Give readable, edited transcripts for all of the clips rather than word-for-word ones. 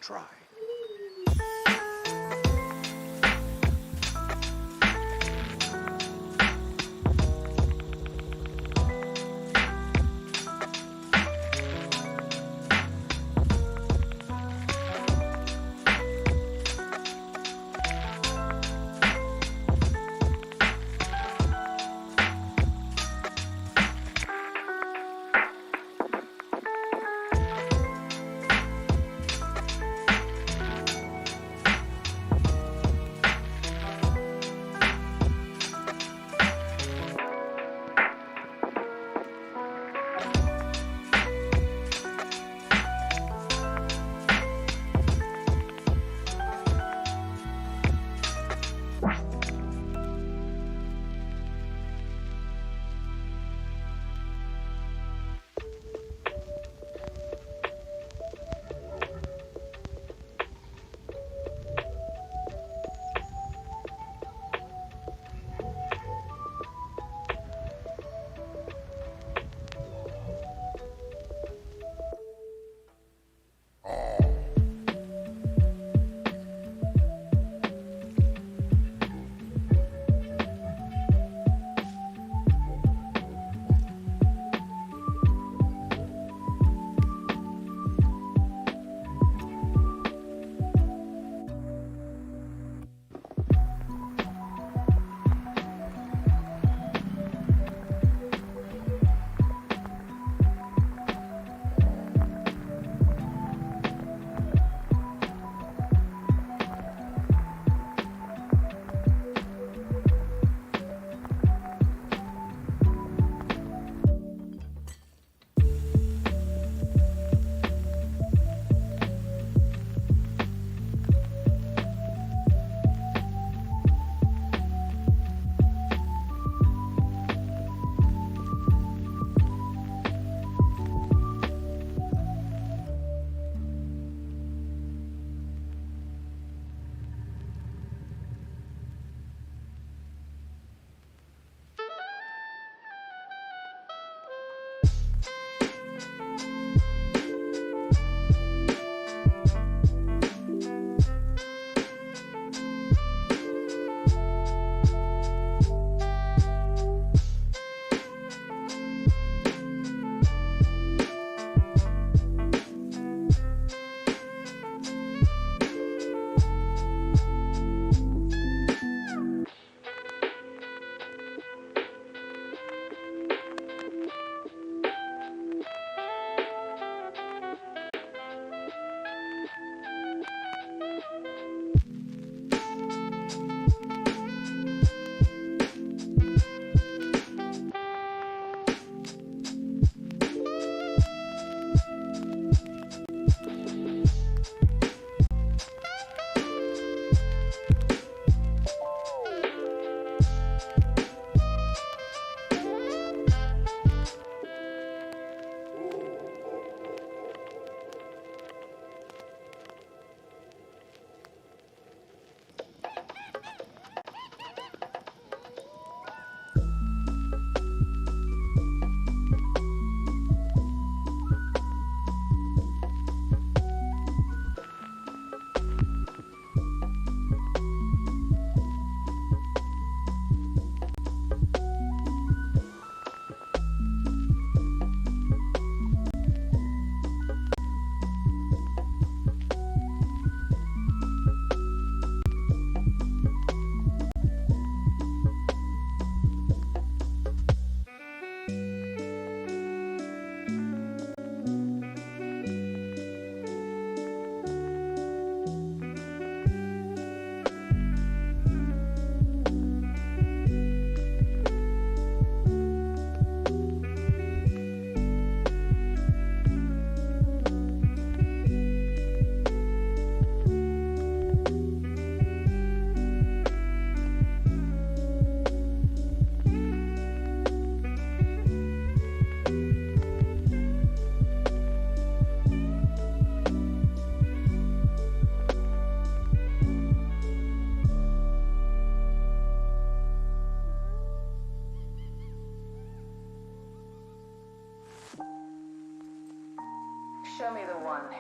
try.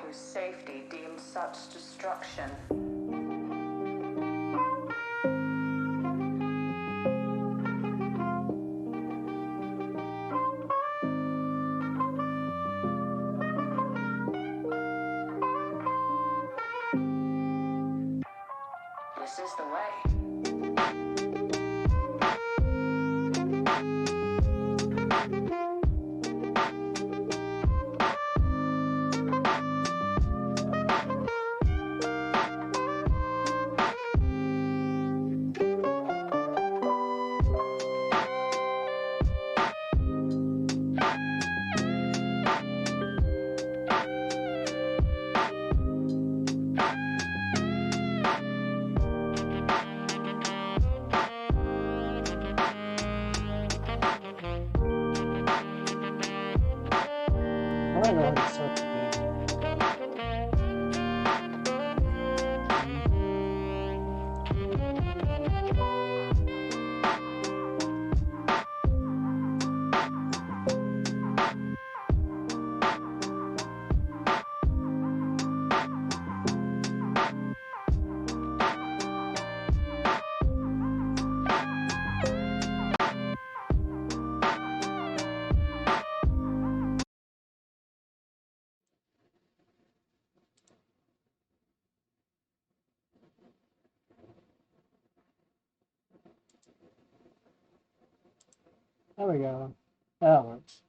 whose safety deemed such destruction. This is the way. There we go. That works.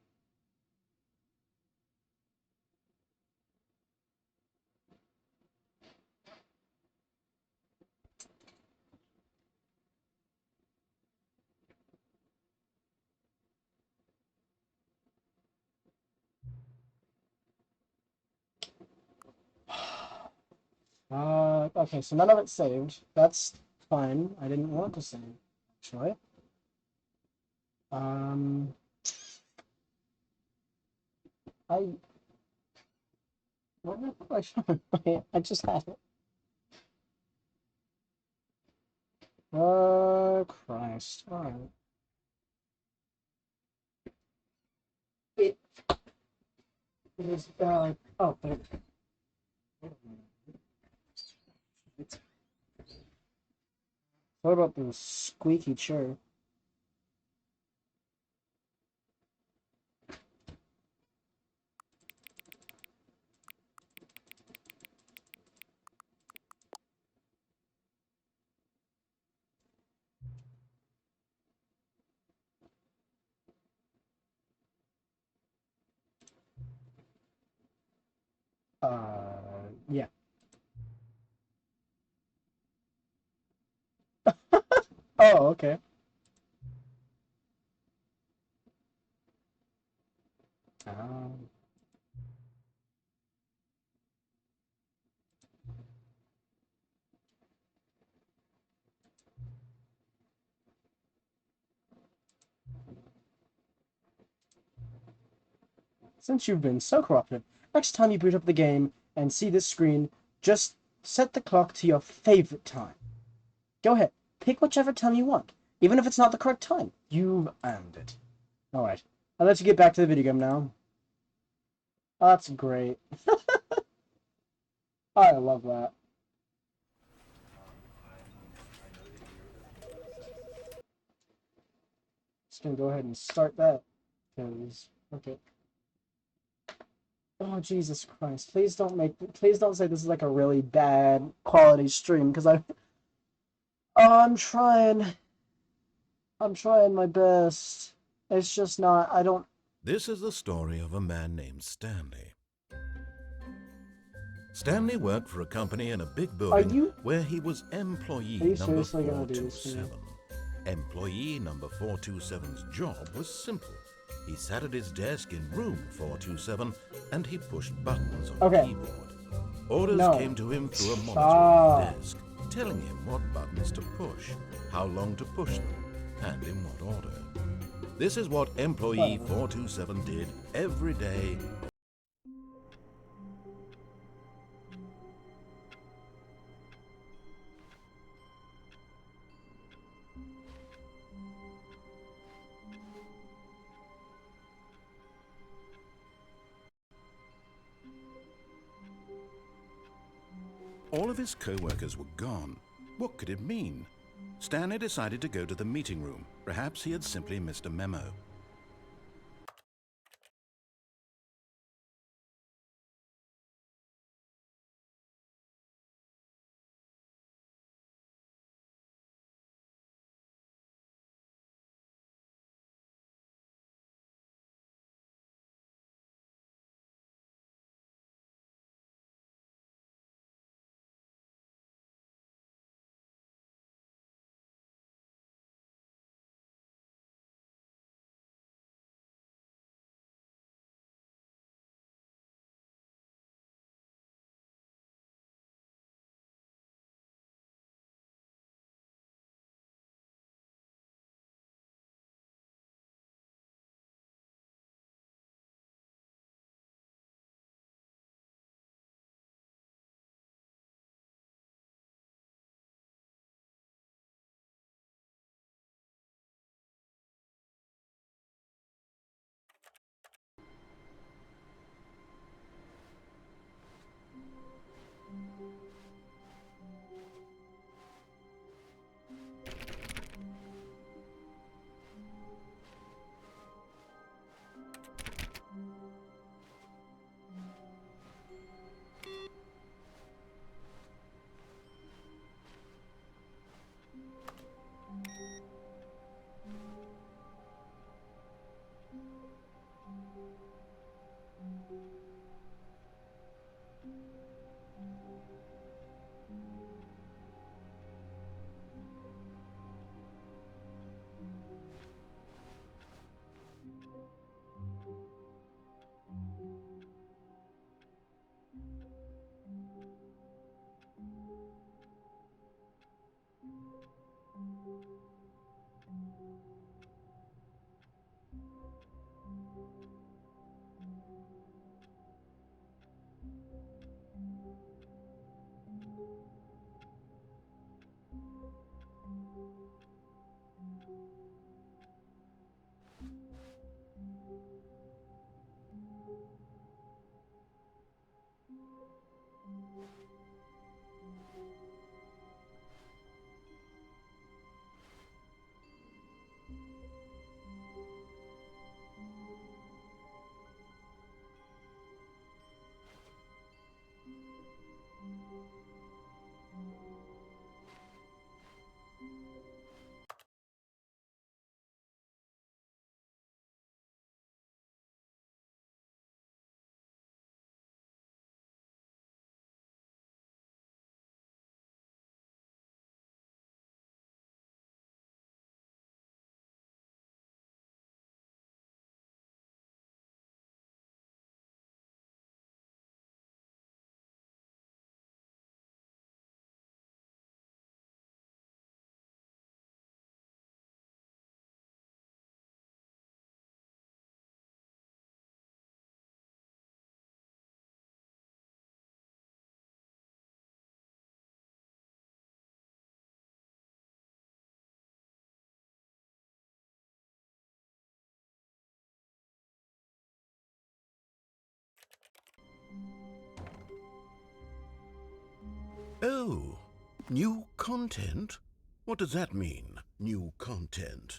Okay, so none of it's saved. That's fine. I didn't want to save, actually. What did I show? Wait, I just had it. Oh, Christ. Alright. It is, oh, thank you. What about the squeaky chair? Yeah. Oh, okay. Um, Since you've been so cooperative, next time you boot up the game and see this screen, just set the clock to your favorite time. Go ahead, pick whichever time you want, even if it's not the correct time. You've earned it. Alright, I'll let you get back to the video game now. Oh, that's great. I love that. Just gonna go ahead and start that, because, okay. Oh, Jesus Christ. Please don't say this is like a really bad quality stream, because I'm trying my best. It's just not, I don't. This is the story of a man named Stanley. Stanley worked for a company in a big building where he was employee number 427. Employee number 427's job was simple. He sat at his desk in room 427 and he pushed buttons on the keyboard. Orders came to him through a monitor on the desk, telling him what buttons to push, how long to push them, and in what order. This is what employee 427 did every day. All of his co-workers were gone. What could it mean? Stanley decided to go to the meeting room. Perhaps he had simply missed a memo. Oh, new content? What does that mean, new content?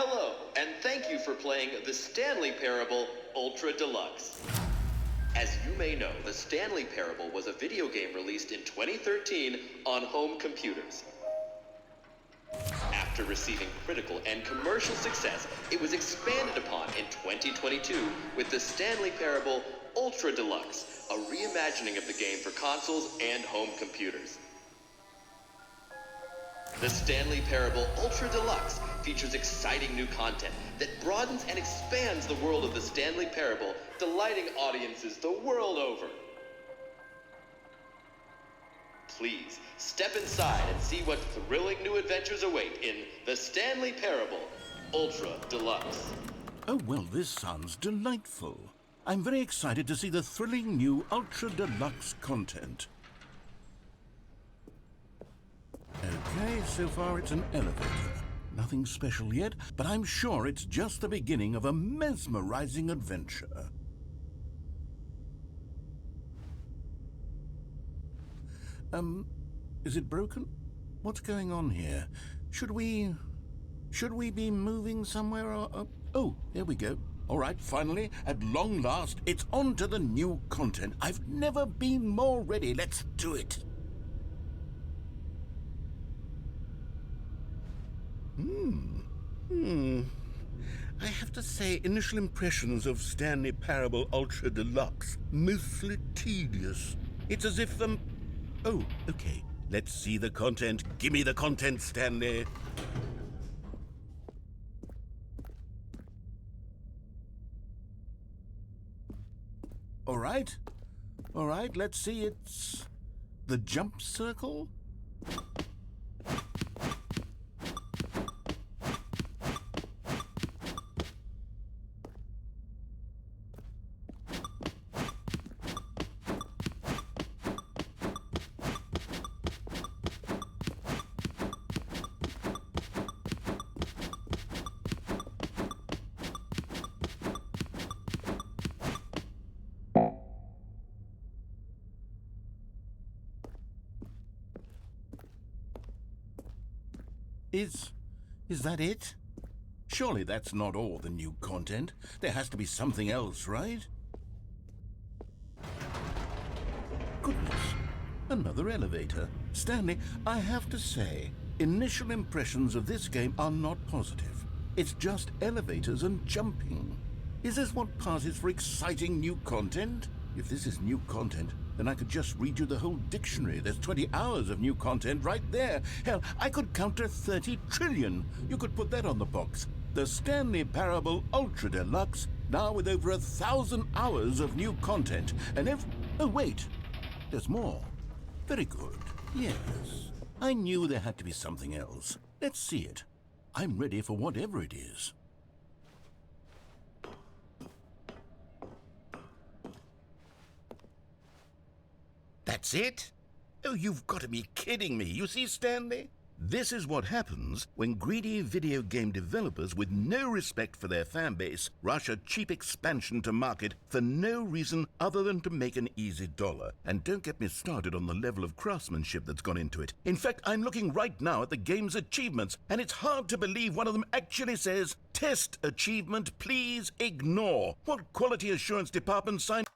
Hello, and thank you for playing the Stanley Parable Ultra Deluxe. As you may know, the Stanley Parable was a video game released in 2013 on home computers. After receiving critical and commercial success, it was expanded upon in 2022 with the Stanley Parable Ultra Deluxe, a reimagining of the game for consoles and home computers. The Stanley Parable Ultra Deluxe features exciting new content that broadens and expands the world of the Stanley Parable, delighting audiences the world over. Please, step inside and see what thrilling new adventures await in the Stanley Parable Ultra Deluxe. Oh, well, this sounds delightful. I'm very excited to see the thrilling new Ultra Deluxe content. Okay, so far it's an elevator. Nothing special yet, but I'm sure it's just the beginning of a mesmerizing adventure. Is it broken? What's going on here? Should we be moving somewhere or... Oh, there we go. All right, finally, at long last, it's on to the new content. I've never been more ready. Let's do it. I have to say, initial impressions of Stanley Parable Ultra Deluxe, mostly tedious. It's as if the... Oh, okay. Let's see the content. Give me the content, Stanley. All right, let's see. It's the jump circle. Is that it? Surely that's not all the new content. There has to be something else, right? Goodness, another elevator. Stanley, I have to say, initial impressions of this game are not positive. It's just elevators and jumping. Is this what passes for exciting new content? If this is new content, then I could just read you the whole dictionary. There's 20 hours of new content right there. Hell, I could count to 30 trillion. You could put that on the box. The Stanley Parable Ultra Deluxe, now with over 1,000 hours of new content. And oh, wait, there's more. Very good. Yes, I knew there had to be something else. Let's see it. I'm ready for whatever it is. That's it? Oh, you've got to be kidding me. You see, Stanley? This is what happens when greedy video game developers with no respect for their fan base rush a cheap expansion to market for no reason other than to make an easy dollar. And don't get me started on the level of craftsmanship that's gone into it. In fact, I'm looking right now at the game's achievements, and it's hard to believe one of them actually says, "Test achievement, please ignore." What quality assurance department signed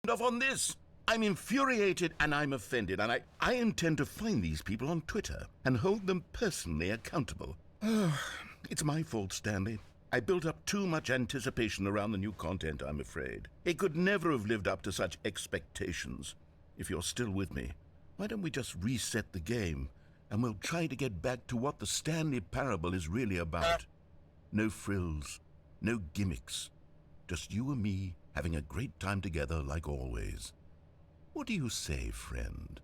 off on this? I'm infuriated and I'm offended, and I intend to find these people on Twitter and hold them personally accountable. It's my fault, Stanley. I built up too much anticipation around the new content, I'm afraid. It could never have lived up to such expectations. If you're still with me, why don't we just reset the game and we'll try to get back to what the Stanley Parable is really about. No frills, no gimmicks, just you and me having a great time together like always. What do you say, friend?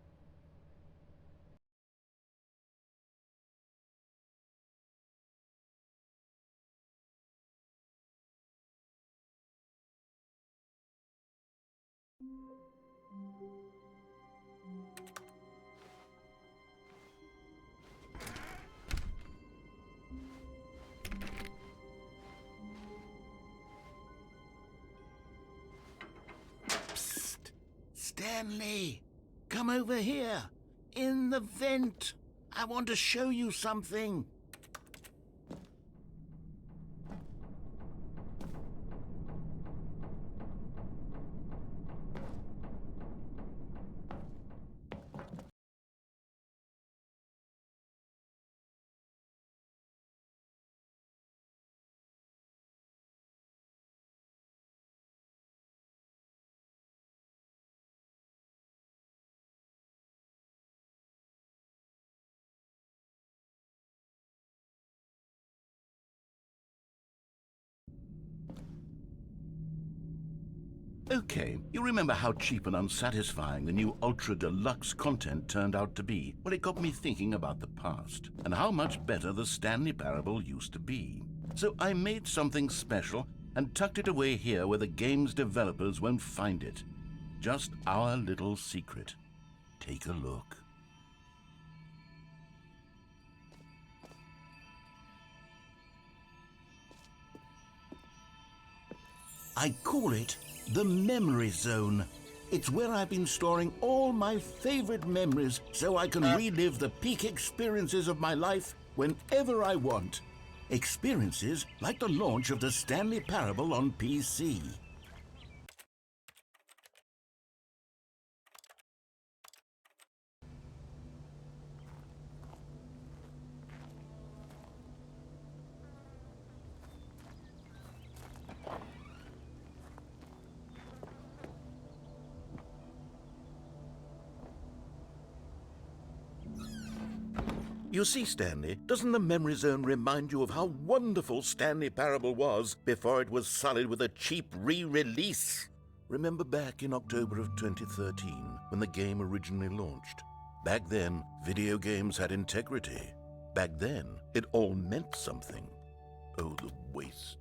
Stanley, come over here. In the vent. I want to show you something. Okay, you remember how cheap and unsatisfying the new Ultra Deluxe content turned out to be? Well, it got me thinking about the past and how much better the Stanley Parable used to be. So I made something special and tucked it away here where the game's developers won't find it. Just our little secret. Take a look. I call it the Memory Zone. It's where I've been storing all my favorite memories so I can relive the peak experiences of my life whenever I want. Experiences like the launch of the Stanley Parable on PC. You see, Stanley, doesn't the Memory Zone remind you of how wonderful Stanley Parable was before it was sullied with a cheap re-release? Remember back in October of 2013, when the game originally launched? Back then, video games had integrity. Back then, it all meant something. Oh, the waste.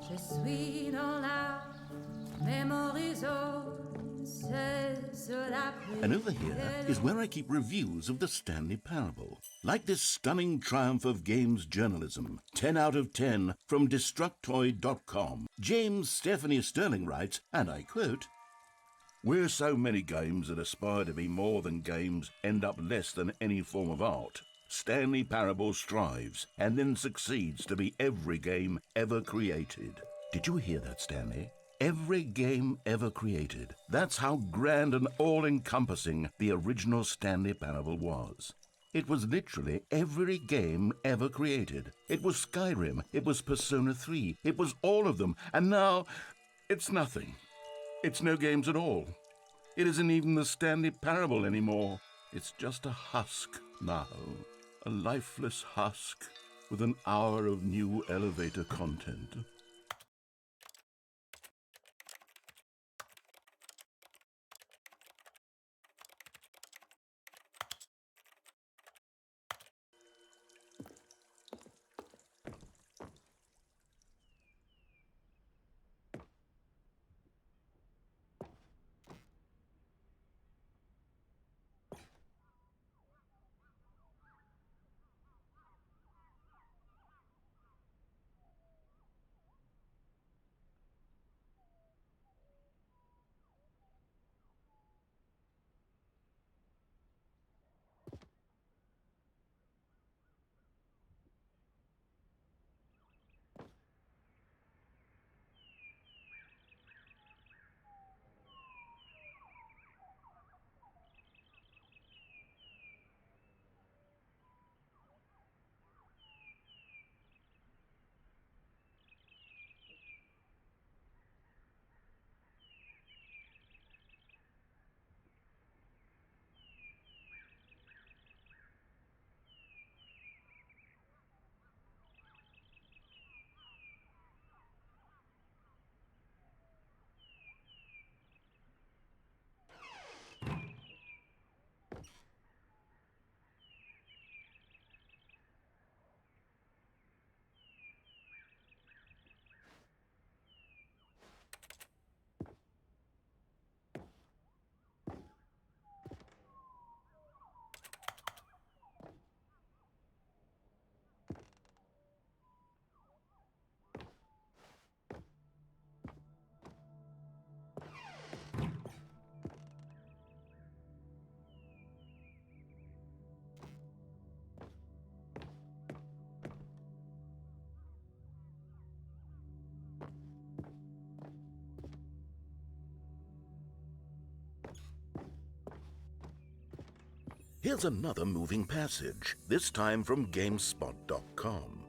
Je suis dans la memory zone, c'est cela. And over here is where I keep reviews of the Stanley Parable. Like this stunning triumph of games journalism, 10 out of 10 from Destructoid.com. James Stephanie Sterling writes, and I quote, "Where so many games that aspire to be more than games end up less than any form of art, Stanley Parable strives and then succeeds to be every game ever created." Did you hear that, Stanley? Every game ever created. That's how grand and all-encompassing the original Stanley Parable was. It was literally every game ever created. It was Skyrim, it was Persona 3, it was all of them, and now it's nothing. It's no games at all. It isn't even the Stanley Parable anymore. It's just a husk now. A lifeless husk with an hour of new elevator content. Here's another moving passage, this time from GameSpot.com.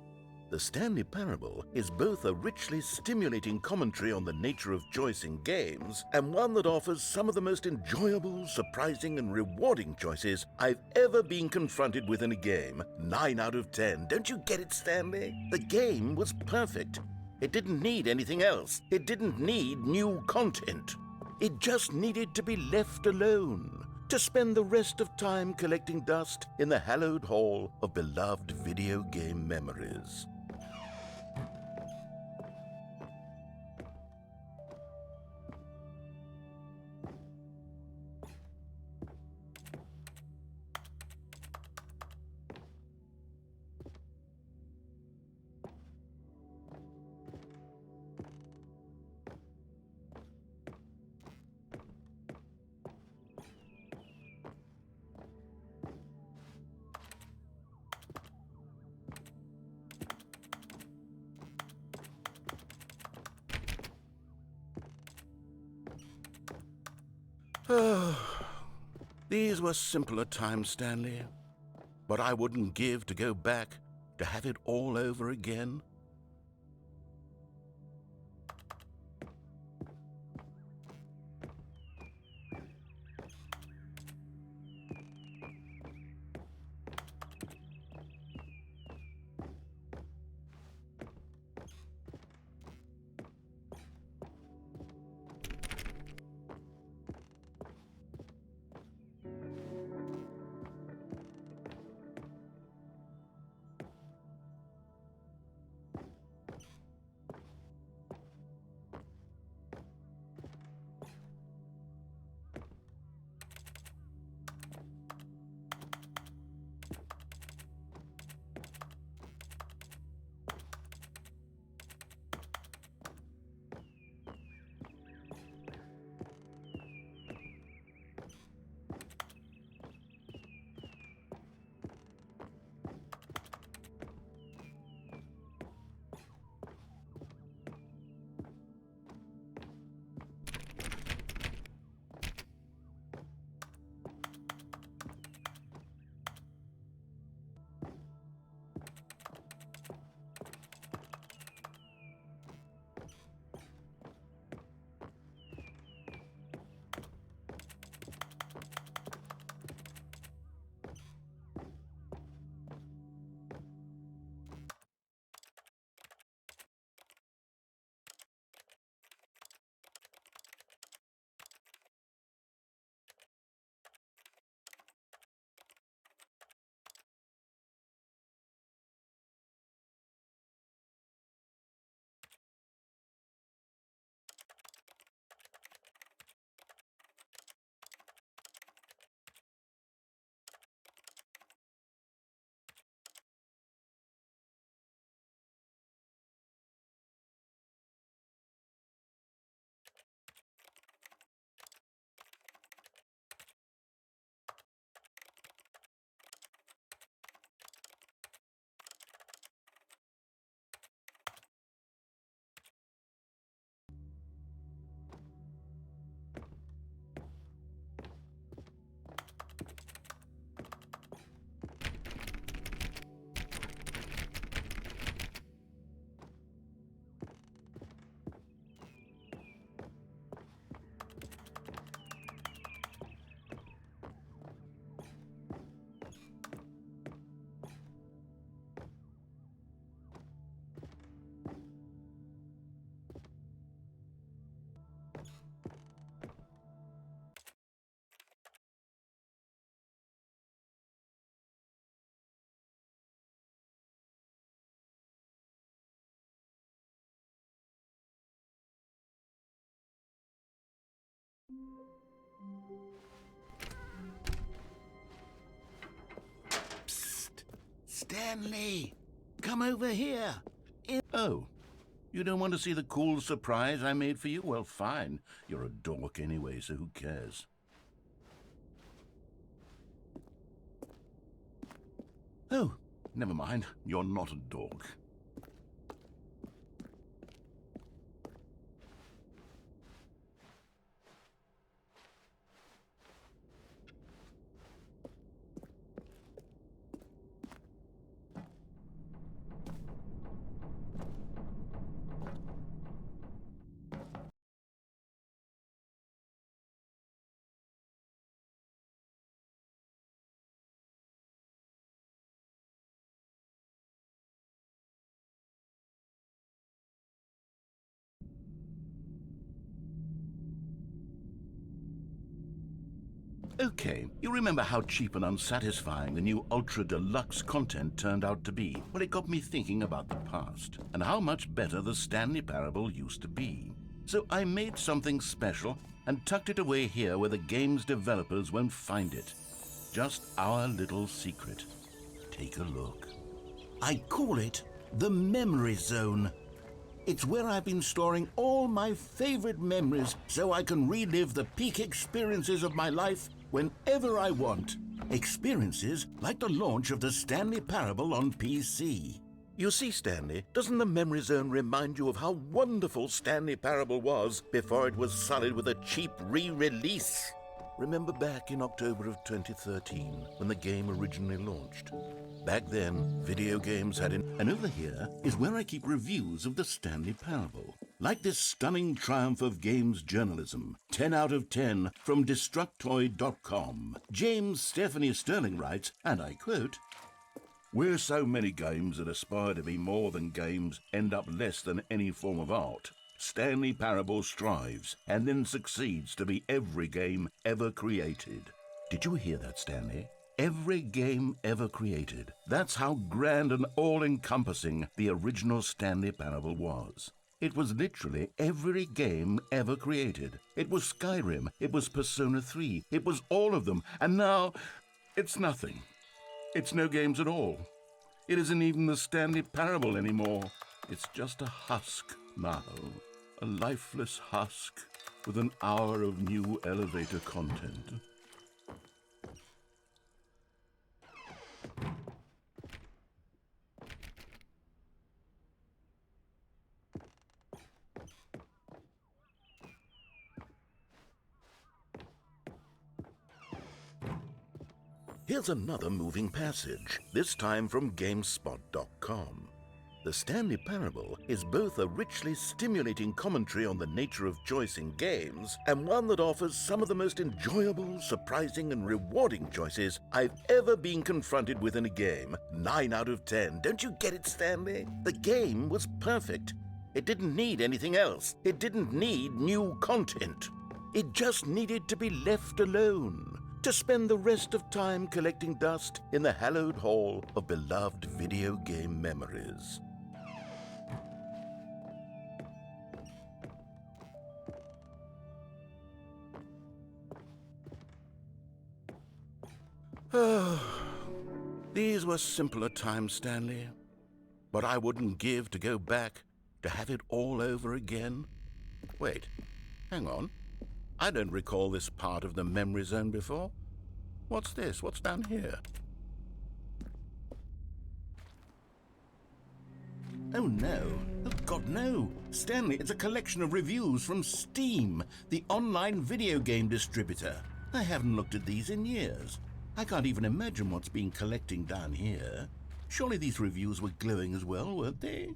The Stanley Parable is both a richly stimulating commentary on the nature of choice in games and one that offers some of the most enjoyable, surprising, and rewarding choices I've ever been confronted with in a game. 9 out of 10. Don't you get it, Stanley? The game was perfect. It didn't need anything else. It didn't need new content. It just needed to be left alone, to spend the rest of time collecting dust in the hallowed hall of beloved video game memories. These were simpler times, Stanley. But I wouldn't give to go back to have it all over again. Psst! Stanley! Come over here! Oh, you don't want to see the cool surprise I made for you? Well, fine. You're a dork anyway, so who cares? Oh, never mind. You're not a dork. Okay, you remember how cheap and unsatisfying the new Ultra Deluxe content turned out to be? Well, it got me thinking about the past and how much better the Stanley Parable used to be. So I made something special and tucked it away here where the game's developers won't find it. Just our little secret. Take a look. I call it the Memory Zone. It's where I've been storing all my favorite memories so I can relive the peak experiences of my life whenever I want. Experiences like the launch of the Stanley Parable on PC. You see, Stanley, doesn't the Memory Zone remind you of how wonderful Stanley Parable was before it was sullied with a cheap re-release? Remember back in October of 2013 when the game originally launched? Back then, video games had and over here is where I keep reviews of the Stanley Parable. Like this stunning triumph of games journalism, 10 out of 10 from Destructoid.com. James Stephanie Sterling writes, and I quote, "Where so many games that aspire to be more than games end up less than any form of art, Stanley Parable strives and then succeeds to be every game ever created." Did you hear that, Stanley? Every game ever created. That's how grand and all-encompassing the original Stanley Parable was. It was literally every game ever created. It was Skyrim, it was Persona 3, it was all of them, and now it's nothing. It's no games at all. It isn't even the Stanley Parable anymore. It's just a husk now. A lifeless husk with an hour of new elevator content. Here's another moving passage, this time from GameSpot.com. The Stanley Parable is both a richly stimulating commentary on the nature of choice in games and one that offers some of the most enjoyable, surprising, and rewarding choices I've ever been confronted with in a game. 9 out of 10. Don't you get it, Stanley? The game was perfect. It didn't need anything else. It didn't need new content. It just needed to be left alone, to spend the rest of time collecting dust in the hallowed hall of beloved video game memories. These were simpler times, Stanley, but I wouldn't give to go back to have it all over again. Wait, hang on. I don't recall this part of the Memory Zone before. What's this? What's down here? Oh no. Oh God, no. Stanley, it's a collection of reviews from Steam, the online video game distributor. I haven't looked at these in years. I can't even imagine what's been collecting down here. Surely these reviews were glowing as well, weren't they?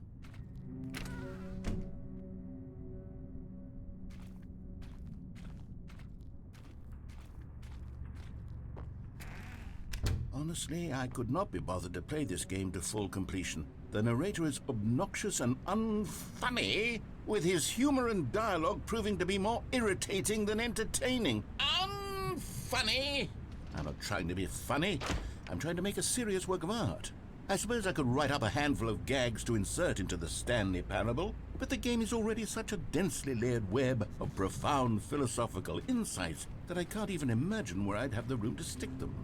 Honestly, I could not be bothered to play this game to full completion. The narrator is obnoxious and unfunny, with his humor and dialogue proving to be more irritating than entertaining. Unfunny! I'm not trying to be funny. I'm trying to make a serious work of art. I suppose I could write up a handful of gags to insert into the Stanley Parable, but the game is already such a densely layered web of profound philosophical insights that I can't even imagine where I'd have the room to stick them.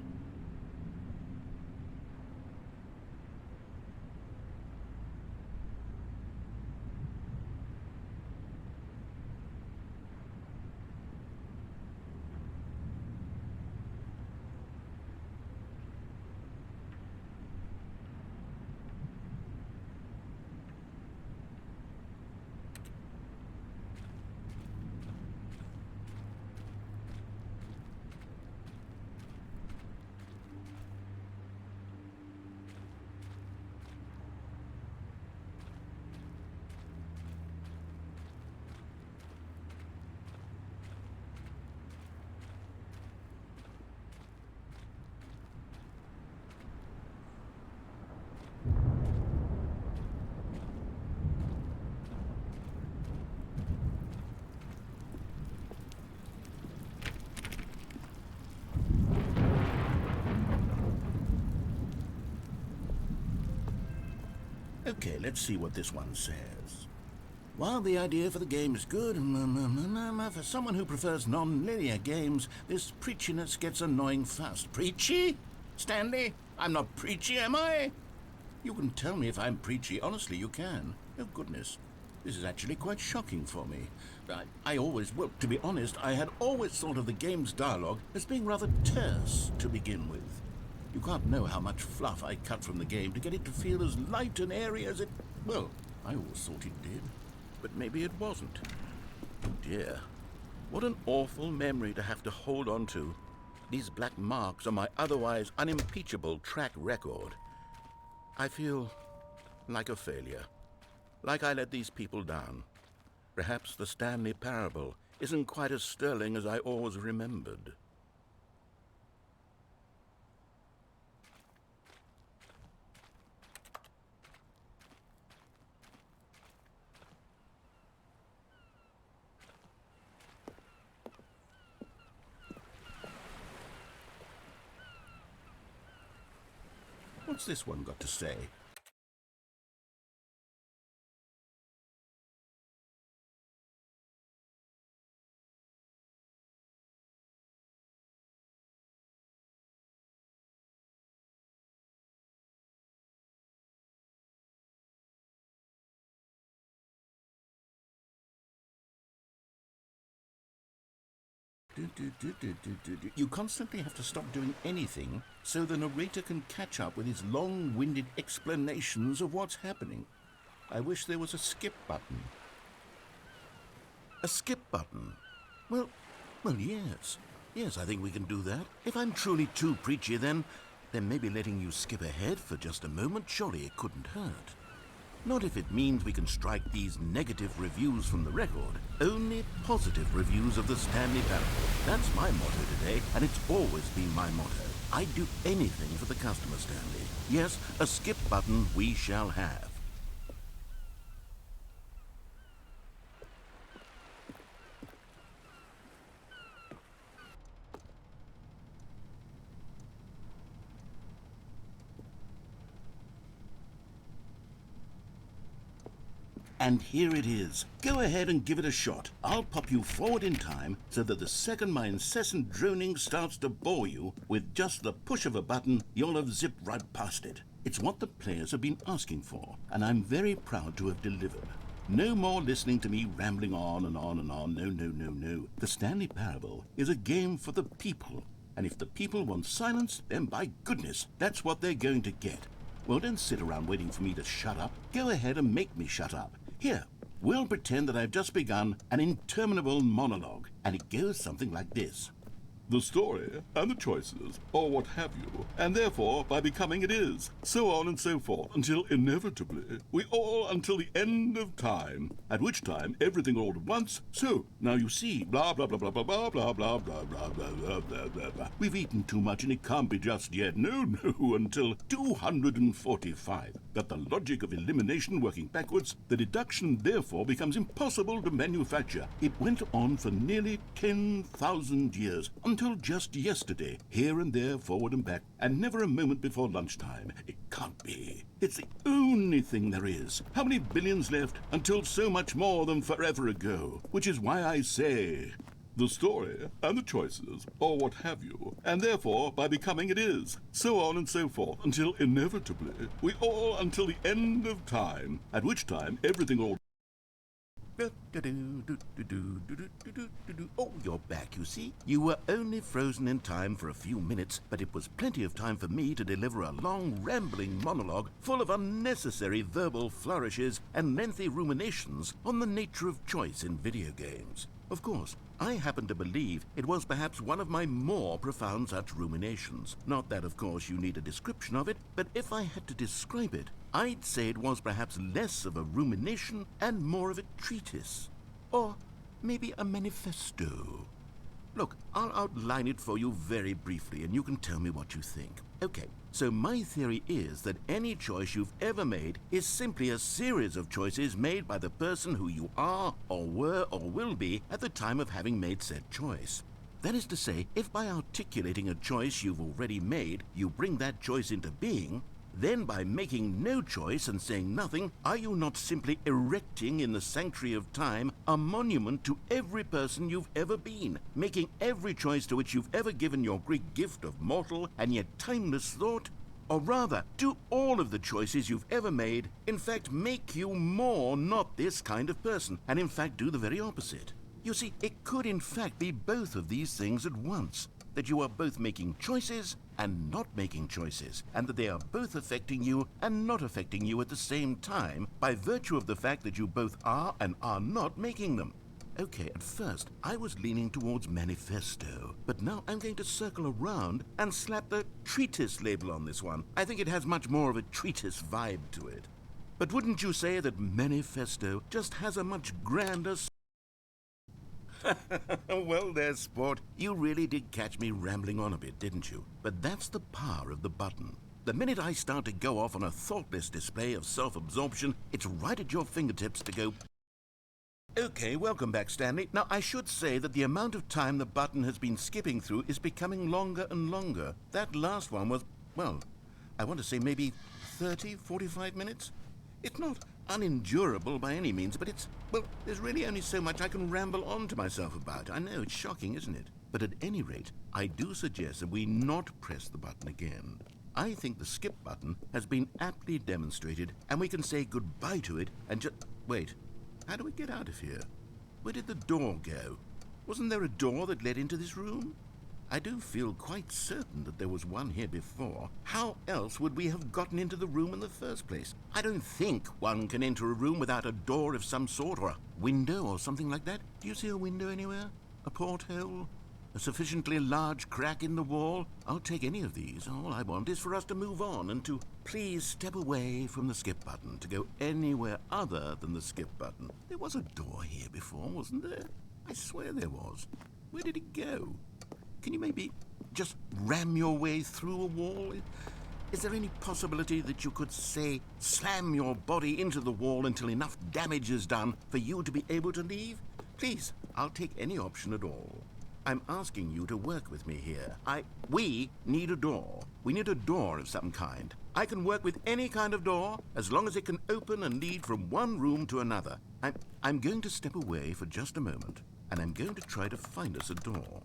Okay, let's see what this one says. While the idea for the game is good, for someone who prefers non-linear games, this preachiness gets annoying fast. Preachy? Stanley? I'm not preachy, am I? You can tell me if I'm preachy. Honestly, you can. Oh, goodness. This is actually quite shocking for me. Well, to be honest, I had always thought of the game's dialogue as being rather terse to begin with. You can't know how much fluff I cut from the game to get it to feel as light and airy as it... Well, I always thought it did. But maybe it wasn't. Oh dear. What an awful memory to have to hold on to. These black marks on my otherwise unimpeachable track record. I feel like a failure. Like I let these people down. Perhaps the Stanley Parable isn't quite as sterling as I always remembered. What's this one got to say? You constantly have to stop doing anything so the narrator can catch up with his long-winded explanations of what's happening. I wish there was a skip button. A skip button? Well, yes. Yes, I think we can do that. If I'm truly too preachy, then maybe letting you skip ahead for just a moment, surely it couldn't hurt. Not if it means we can strike these negative reviews from the record. Only positive reviews of the Stanley Parable. That's my motto today, and it's always been my motto. I'd do anything for the customer, Stanley. Yes, a skip button we shall have. And here it is. Go ahead and give it a shot. I'll pop you forward in time so that the second my incessant droning starts to bore you, with just the push of a button, you'll have zipped right past it. It's what the players have been asking for, and I'm very proud to have delivered. No more listening to me rambling on and on and on. No. The Stanley Parable is a game for the people. And if the people want silence, then by goodness, that's what they're going to get. Well, don't sit around waiting for me to shut up. Go ahead and make me shut up. Here, we'll pretend that I've just begun an interminable monologue, and it goes something like this. The story and the choices, or what have you, and therefore by becoming it is, so on and so forth, until inevitably we all until the end of time, at which time everything all at once, so, now you see, blah blah blah blah blah blah blah blah blah blah blah blah blah blah blah. We've eaten too much and it can't be just yet, no, until 245. Got the logic of elimination working backwards, the deduction therefore becomes impossible to manufacture. It went on for nearly 10,000 years, until just yesterday, here and there, forward and back, and never a moment before lunchtime. It can't be. It's the only thing there is. How many billions left until so much more than forever ago? Which is why I say, the story and the choices, or what have you, and therefore by becoming it is, so on and so forth, until inevitably we all until the end of time, at which time everything all... Oh, you're back, you see. You were only frozen in time for a few minutes, but it was plenty of time for me to deliver a long, rambling monologue full of unnecessary verbal flourishes and lengthy ruminations on the nature of choice in video games. Of course, I happen to believe it was perhaps one of my more profound such ruminations. Not that, of course, you need a description of it, but if I had to describe it, I'd say it was perhaps less of a rumination and more of a treatise. Or maybe a manifesto. Look, I'll outline it for you very briefly, and you can tell me what you think. Okay, so my theory is that any choice you've ever made is simply a series of choices made by the person who you are, or were, or will be at the time of having made said choice. That is to say, if by articulating a choice you've already made, you bring that choice into being, Then by making no choice and saying nothing, are you not simply erecting in the sanctuary of time a monument to every person you've ever been, making every choice to which you've ever given your great gift of mortal and yet timeless thought? Or rather, do all of the choices you've ever made, in fact, make you more not this kind of person, and in fact do the very opposite? You see, it could in fact be both of these things at once, that you are both making choices and not making choices, and that they are both affecting you and not affecting you at the same time by virtue of the fact that you both are and are not making them. Okay, at first, I was leaning towards manifesto, but now I'm going to circle around and slap the treatise label on this one. I think it has much more of a treatise vibe to it. But wouldn't you say that manifesto just has a much grander... Well there, sport. You really did catch me rambling on a bit, didn't you? But that's the power of the button. The minute I start to go off on a thoughtless display of self-absorption, it's right at your fingertips to go... Okay, welcome back, Stanley. Now, I should say that the amount of time the button has been skipping through is becoming longer and longer. That last one was, well, I want to say maybe 30, 45 minutes? It's not unendurable by any means, but it's, well, there's really only so much I can ramble on to myself about. I know, it's shocking, isn't it? But at any rate, I do suggest that we not press the button again. I think the skip button has been aptly demonstrated, and we can say goodbye to it and just... Wait. How do we get out of here? Where did the door go? Wasn't there a door that led into this room? I do feel quite certain that there was one here before. How else would we have gotten into the room in the first place? I don't think one can enter a room without a door of some sort, or a window or something like that. Do you see a window anywhere? A porthole? A sufficiently large crack in the wall? I'll take any of these. All I want is for us to move on and to please step away from the skip button, to go anywhere other than the skip button. There was a door here before, wasn't there? I swear there was. Where did it go? Can you maybe just ram your way through a wall? Is there any possibility that you could, say, slam your body into the wall until enough damage is done for you to be able to leave? Please, I'll take any option at all. I'm asking you to work with me here. We need a door. We need a door of some kind. I can work with any kind of door as long as it can open and lead from one room to another. I'm going to step away for just a moment, and I'm going to try to find us a door.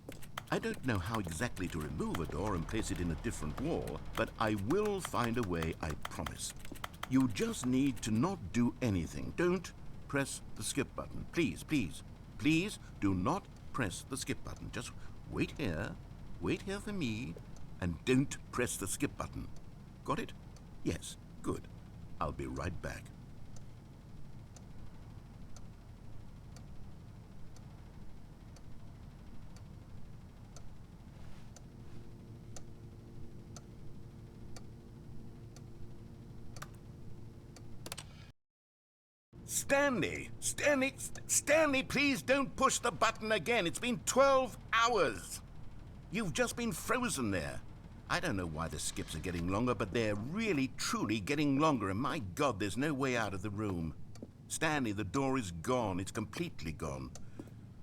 I don't know how exactly to remove a door and place it in a different wall, but I will find a way, I promise. You just need to not do anything. Don't press the skip button. Please, please, please do not press the skip button. Just wait here for me, and don't press the skip button. Got it? Yes, good. I'll be right back. Stanley, please don't push the button again. It's been 12 hours. You've just been frozen there. I don't know why the skips are getting longer, but they're really, truly getting longer, and my God, there's no way out of the room. Stanley, the door is gone. It's completely gone.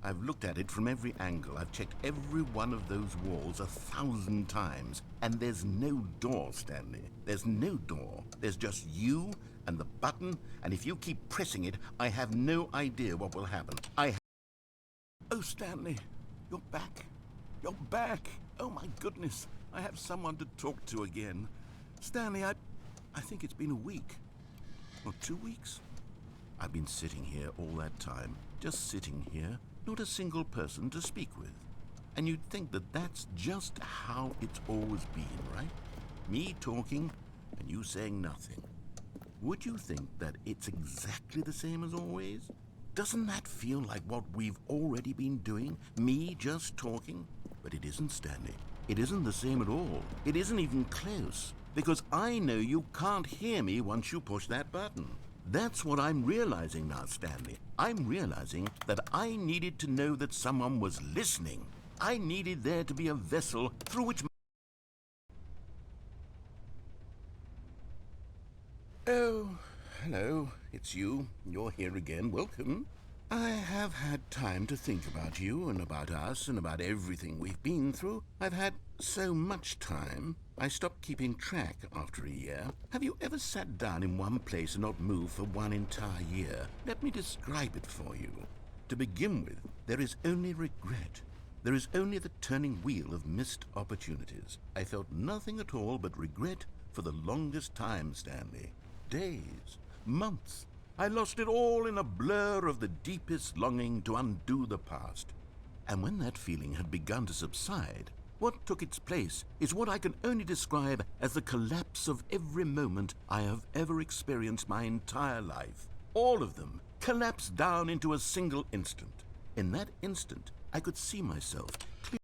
I've looked at it from every angle. I've checked every one of those walls 1,000 times, and there's no door, Stanley. There's no door. There's just you and the button, and if you keep pressing it, I have no idea what will happen. Oh, Stanley, you're back. You're back. Oh, my goodness. I have someone to talk to again. Stanley, I think it's been a week. Or 2 weeks. I've been sitting here all that time. Just sitting here. Not a single person to speak with. And you'd think that that's just how it's always been, right? Me talking and you saying nothing. Would you think that it's exactly the same as always? Doesn't that feel like what we've already been doing? Me just talking? But it isn't, Stanley. It isn't the same at all. It isn't even close. Because I know you can't hear me once you push that button. That's what I'm realizing now, Stanley. I'm realizing that I needed to know that someone was listening. I needed there to be a vessel through which... Oh, hello. It's you. You're here again. Welcome. I have had time to think about you and about us and about everything we've been through. I've had so much time. I stopped keeping track after a year. Have you ever sat down in one place and not moved for one entire year? Let me describe it for you. To begin with, there is only regret. There is only the turning wheel of missed opportunities. I felt nothing at all but regret for the longest time, Stanley. Days, months. I lost it all in a blur of the deepest longing to undo the past. And when that feeling had begun to subside, what took its place is what I can only describe as the collapse of every moment I have ever experienced my entire life. All of them collapsed down into a single instant. In that instant, I could see myself clearly.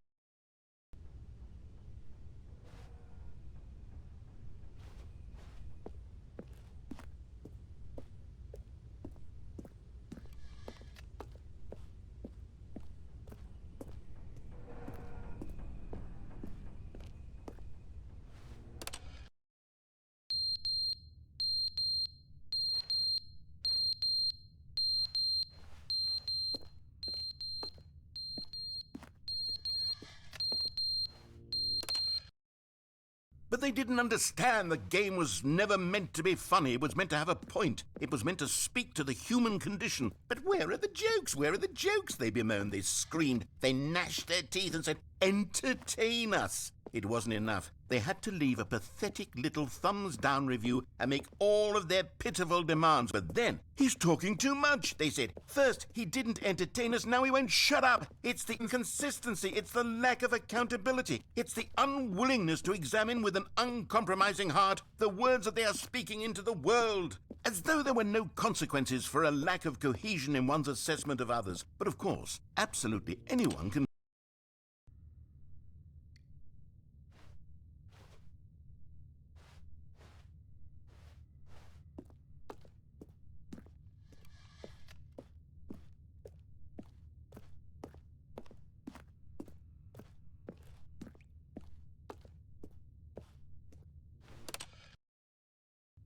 But they didn't understand the game was never meant to be funny. It was meant to have a point. It was meant to speak to the human condition. But where are the jokes? Where are the jokes? They bemoaned, they screamed, they gnashed their teeth and said, entertain us. It wasn't enough. They had to leave a pathetic little thumbs-down review and make all of their pitiful demands. But then, he's talking too much, they said. First, he didn't entertain us, now he won't shut up. It's the inconsistency, it's the lack of accountability. It's the unwillingness to examine with an uncompromising heart the words that they are speaking into the world. As though there were no consequences for a lack of cohesion in one's assessment of others. But of course, absolutely anyone can.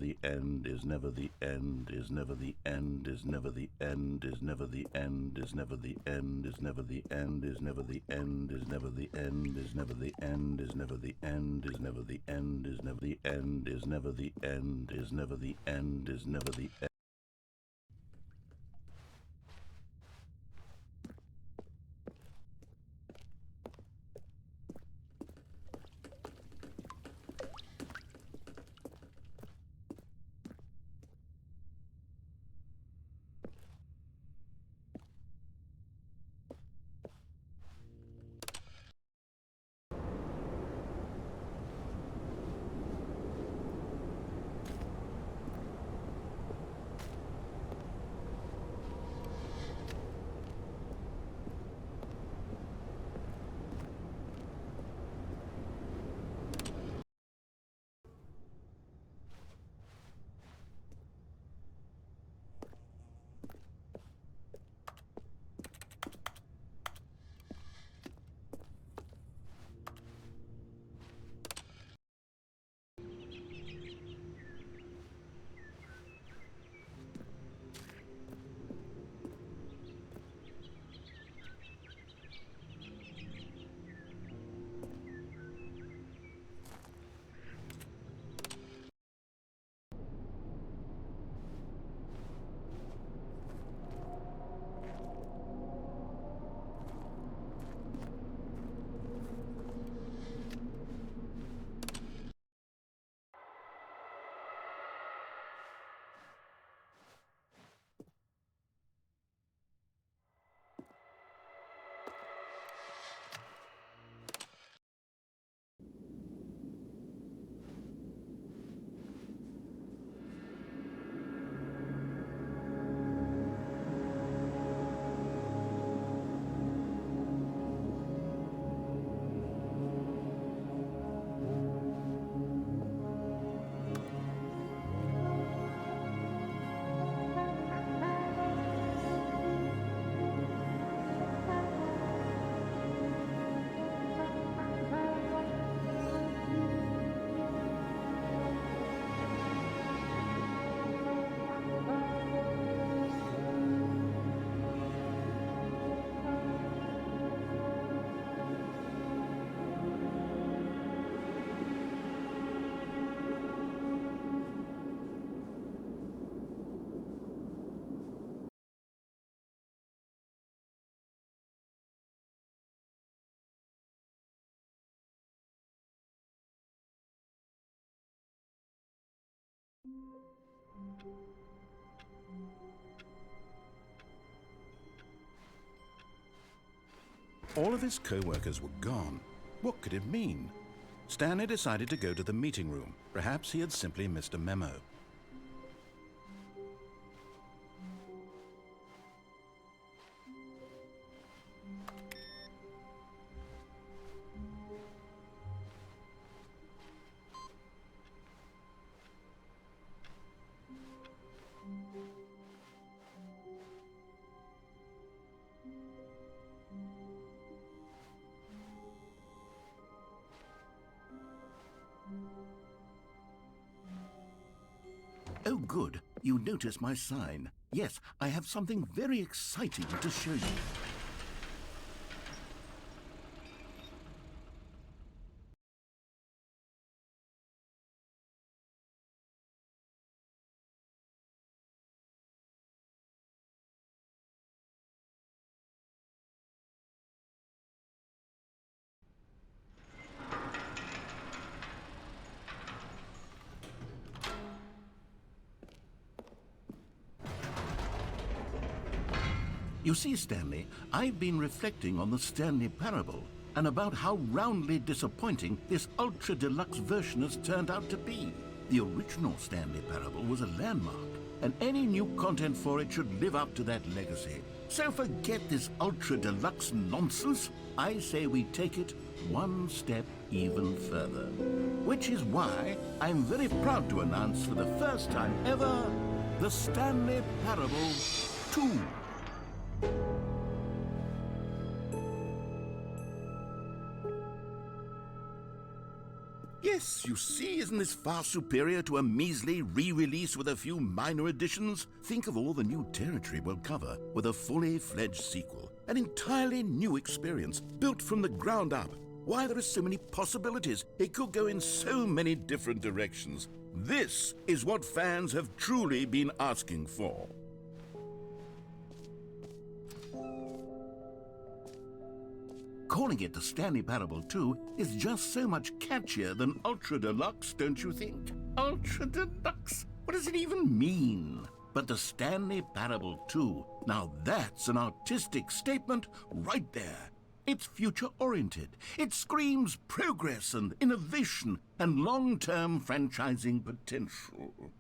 The end is never the end, is never the end, is never the end, is never the end, is never the end, is never the end, is never the end, is never the end, is never the end, is never the end, is never the end, is never the end, is never the end, is never the end, is never the end. All of his co-workers were gone. What could it mean? Stanley decided to go to the meeting room. Perhaps he had simply missed a memo. Oh, good. You noticed my sign. Yes, I have something very exciting to show you. You see, Stanley, I've been reflecting on the Stanley Parable and about how roundly disappointing this Ultra Deluxe version has turned out to be. The original Stanley Parable was a landmark, and any new content for it should live up to that legacy. So forget this Ultra Deluxe nonsense. I say we take it one step even further. Which is why I'm very proud to announce for the first time ever, the Stanley Parable 2. Yes, you see, isn't this far superior to a measly re-release with a few minor additions? Think of all the new territory we'll cover with a fully fledged sequel. An entirely new experience, built from the ground up. Why, there are so many possibilities. It could go in so many different directions. This is what fans have truly been asking for. Calling it the Stanley Parable 2 is just so much catchier than Ultra Deluxe, don't you think? Ultra Deluxe? What does it even mean? But the Stanley Parable 2, now that's an artistic statement right there. It's future-oriented. It screams progress and innovation and long-term franchising potential.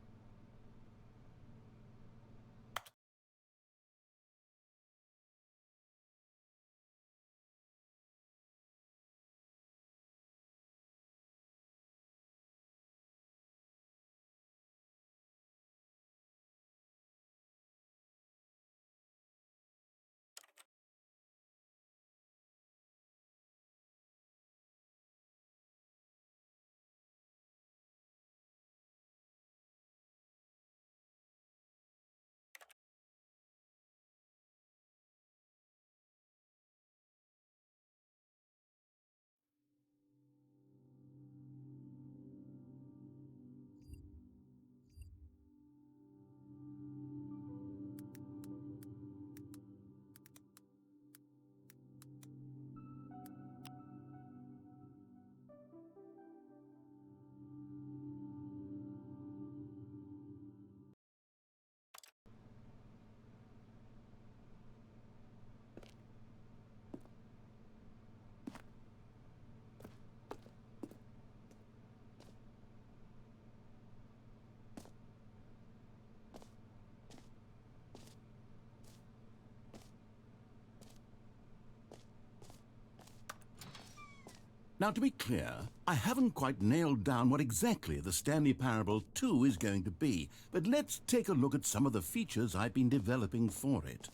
Now, to be clear, I haven't quite nailed down what exactly the Stanley Parable 2 is going to be, but let's take a look at some of the features I've been developing for it.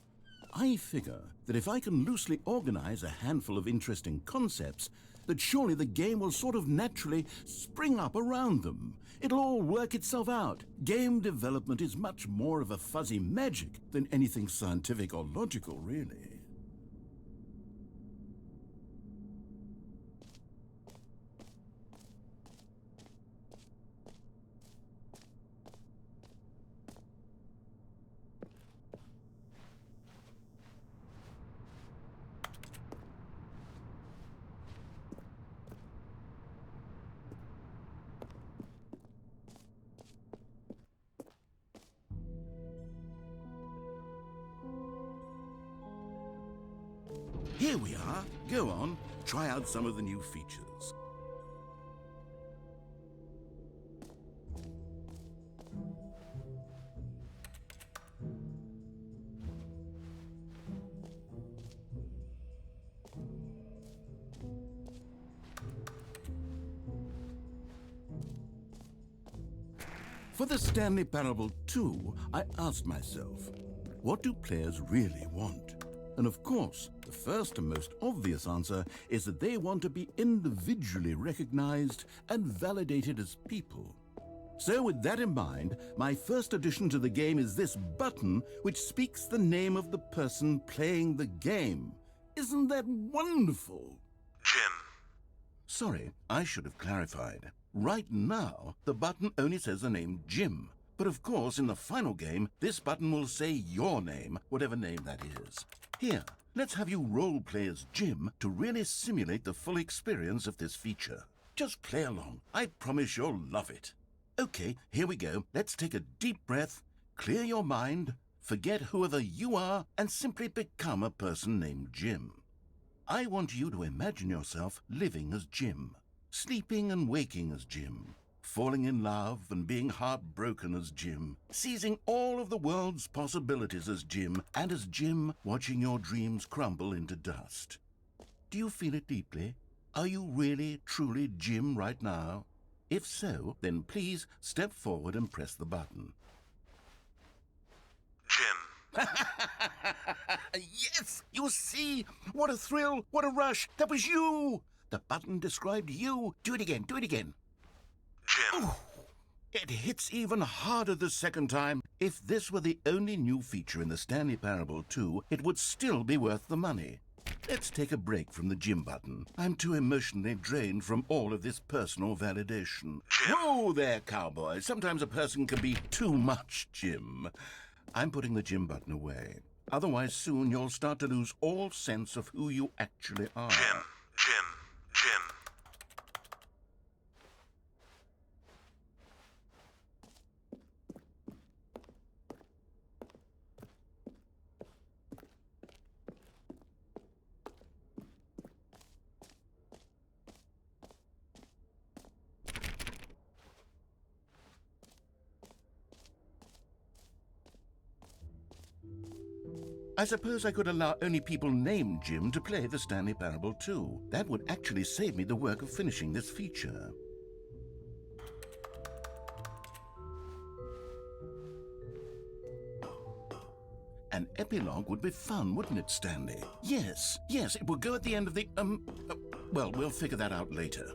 I figure that if I can loosely organize a handful of interesting concepts, that surely the game will sort of naturally spring up around them. It'll all work itself out. Game development is much more of a fuzzy magic than anything scientific or logical, really. Here we are. Go on, try out some of the new features. For the Stanley Parable 2, I asked myself, what do players really want? And of course, the first and most obvious answer is that they want to be individually recognized and validated as people. So with that in mind, my first addition to the game is this button which speaks the name of the person playing the game. Isn't that wonderful? Jim. Sorry, I should have clarified. Right now, the button only says the name Jim. But of course, in the final game, this button will say your name, whatever name that is. Here, let's have you role-play as Jim to really simulate the full experience of this feature. Just play along. I promise you'll love it. Okay, here we go. Let's take a deep breath, clear your mind, forget whoever you are, and simply become a person named Jim. I want you to imagine yourself living as Jim. Sleeping and waking as Jim, falling in love and being heartbroken as Jim, seizing all of the world's possibilities as Jim, and as Jim watching your dreams crumble into dust. Do you feel it deeply? Are you really, truly Jim right now? If so, then please step forward and press the button. Jim. Yes! You see? What a thrill! What a rush! That was you! The button described you. Do it again. Do it again. Jim. Ooh, it hits even harder the second time. If this were the only new feature in the Stanley Parable 2, it would still be worth the money. Let's take a break from the Jim button. I'm too emotionally drained from all of this personal validation. Jim. Whoa there, cowboy. Sometimes a person can be too much Jim. I'm putting the Jim button away. Otherwise, soon you'll start to lose all sense of who you actually are. Jim. I suppose I could allow only people named Jim to play the Stanley Parable 2. That would actually save me the work of finishing this feature. An epilogue would be fun, wouldn't it, Stanley? Yes, it would go at the end of the, well, we'll figure that out later.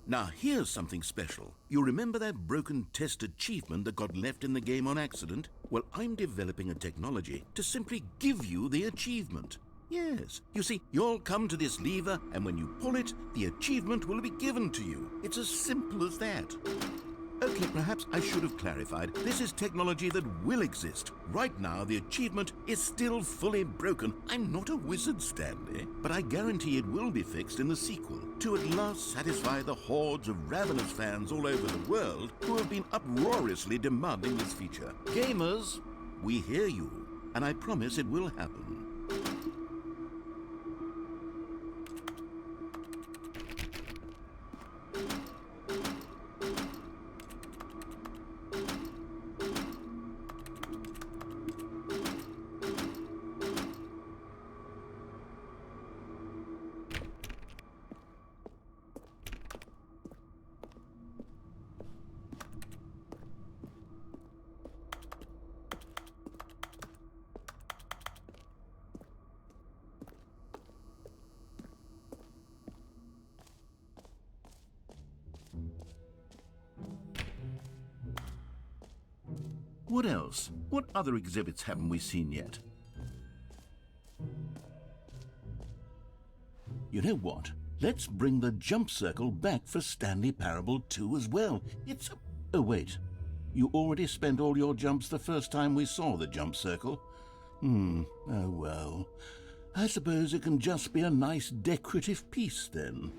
Now, here's something special. You remember that broken test achievement that got left in the game on accident? Well, I'm developing a technology to simply give you the achievement. Yes, you see, you'll come to this lever, and when you pull it, the achievement will be given to you. It's as simple as that. Okay, perhaps I should have clarified. This is technology that will exist. Right now, the achievement is still fully broken. I'm not a wizard, Stanley, but I guarantee it will be fixed in the sequel to at last satisfy the hordes of ravenous fans all over the world who have been uproariously demanding this feature. Gamers, we hear you, and I promise it will happen. What else? What other exhibits haven't we seen yet? You know what? Let's bring the jump circle back for Stanley Parable 2 as well. It's... Oh, wait. You already spent all your jumps the first time we saw the jump circle? Oh well. I suppose it can just be a nice decorative piece then.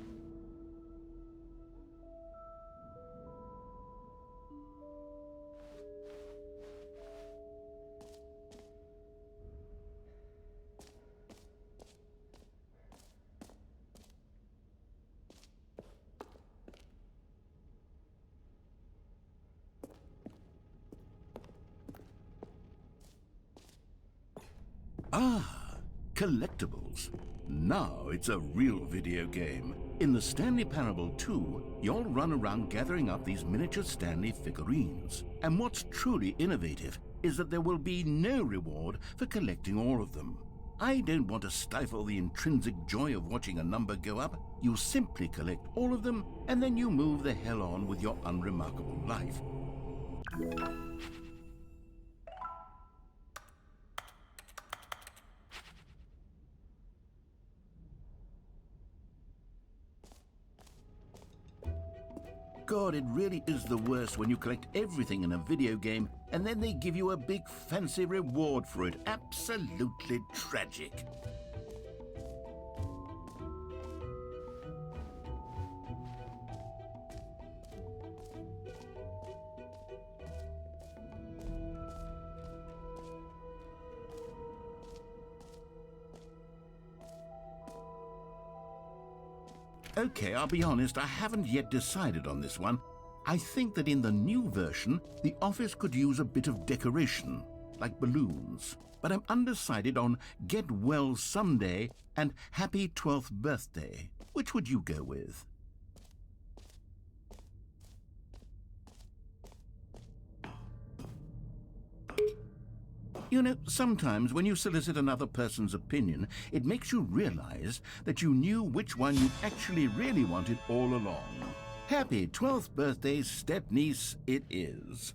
Ah, collectibles. Now it's a real video game. In the Stanley Parable 2, you'll run around gathering up these miniature Stanley figurines. And what's truly innovative is that there will be no reward for collecting all of them. I don't want to stifle the intrinsic joy of watching a number go up. You simply collect all of them, and then you move the hell on with your unremarkable life. God, it really is the worst when you collect everything in a video game and then they give you a big fancy reward for it. Absolutely tragic. Okay, I'll be honest, I haven't yet decided on this one. I think that in the new version, the office could use a bit of decoration, like balloons. But I'm undecided on Get Well Someday and Happy 12th Birthday. Which would you go with? You know, sometimes when you solicit another person's opinion, it makes you realize that you knew which one you actually really wanted all along. Happy 12th birthday, step-niece, it is.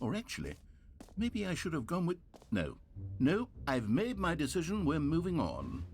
Or actually, maybe I should have gone with... No, I've made my decision, we're moving on.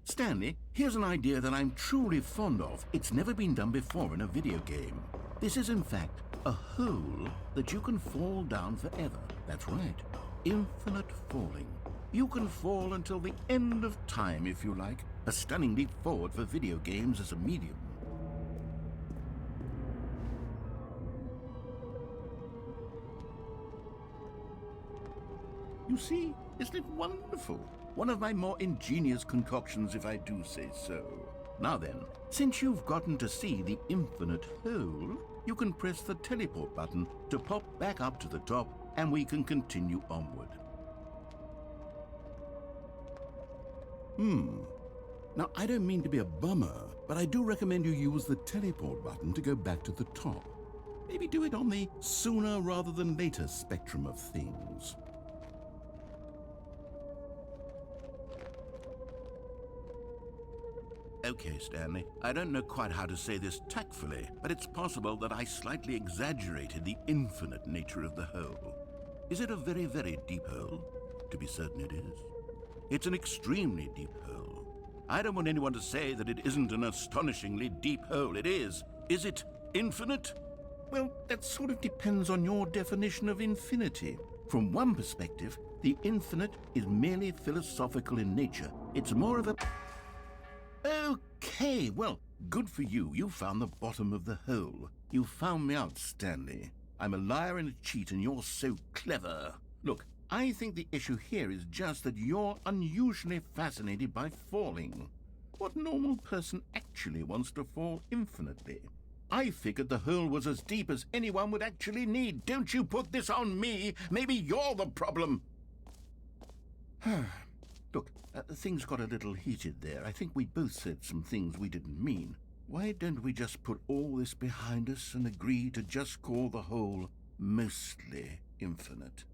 Stanley, here's an idea that I'm truly fond of. It's never been done before in a video game. This is, in fact, a hole that you can fall down forever. That's right. Infinite falling. You can fall until the end of time, if you like. A stunning leap forward for video games as a medium. You see, isn't it wonderful? One of my more ingenious concoctions, if I do say so. Now then, since you've gotten to see the infinite hole, you can press the teleport button to pop back up to the top and we can continue onward. Now, I don't mean to be a bummer, but I do recommend you use the teleport button to go back to the top. Maybe do it on the sooner rather than later spectrum of things. Okay, Stanley, I don't know quite how to say this tactfully, but it's possible that I slightly exaggerated the infinite nature of the hole. Is it a very, very deep hole? To be certain it is. It's an extremely deep hole. I don't want anyone to say that it isn't an astonishingly deep hole. It is. Is it infinite? Well, that sort of depends on your definition of infinity. From one perspective, the infinite is merely philosophical in nature. It's more of a... Okay, well, good for you. You found the bottom of the hole. You found me out, Stanley. I'm a liar and a cheat, and you're so clever. Look, I think the issue here is just that you're unusually fascinated by falling. What normal person actually wants to fall infinitely? I figured the hole was as deep as anyone would actually need. Don't you put this on me. Maybe you're the problem. Look, things got a little heated there. I think we both said some things we didn't mean. Why don't we just put all this behind us and agree to just call the hole mostly infinite?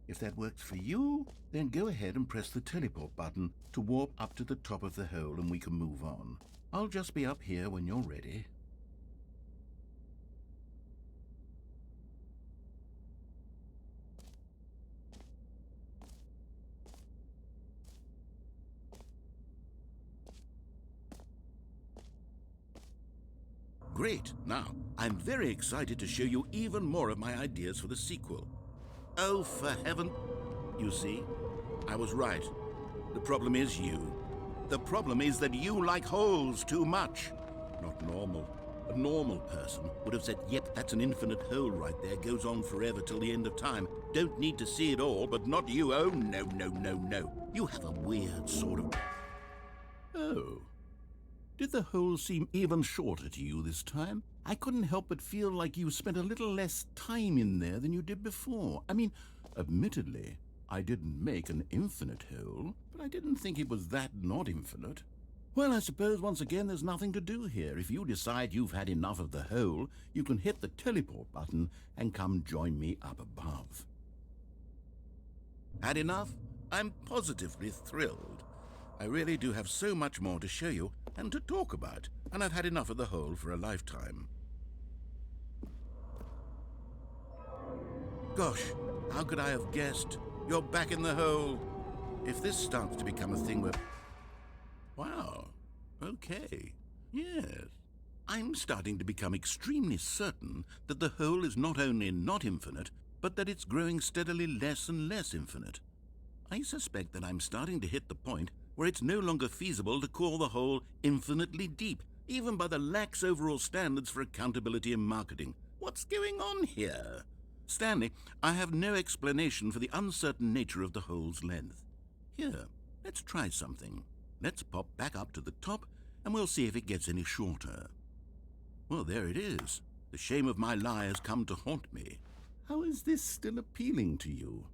If that works for you, then go ahead and press the teleport button to warp up to the top of the hole and we can move on. I'll just be up here when you're ready. Great. Now, I'm very excited to show you even more of my ideas for the sequel. Oh, for heaven... You see, I was right. The problem is you. The problem is that you like holes too much. Not normal. A normal person would have said, yep, that's an infinite hole right there, goes on forever till the end of time. Don't need to see it all, but not you. Oh, no, no, no, no. You have a weird sort of... Oh. Did the hole seem even shorter to you this time? I couldn't help but feel like you spent a little less time in there than you did before. I mean, admittedly, I didn't make an infinite hole, but I didn't think it was that not infinite. Well, I suppose once again there's nothing to do here. If you decide you've had enough of the hole, you can hit the teleport button and come join me up above. Had enough? I'm positively thrilled. I really do have so much more to show you and to talk about, and I've had enough of the hole for a lifetime. Gosh, how could I have guessed? You're back in the hole. If this starts to become a thing where... Wow, okay, yes. I'm starting to become extremely certain that the hole is not only not infinite, but that it's growing steadily less and less infinite. I suspect that I'm starting to hit the point where it's no longer feasible to call the hole infinitely deep, even by the lax overall standards for accountability in marketing. What's going on here? Stanley, I have no explanation for the uncertain nature of the hole's length. Here, let's try something. Let's pop back up to the top, and we'll see if it gets any shorter. Well, there it is. The shame of my lie has come to haunt me. How is this still appealing to you?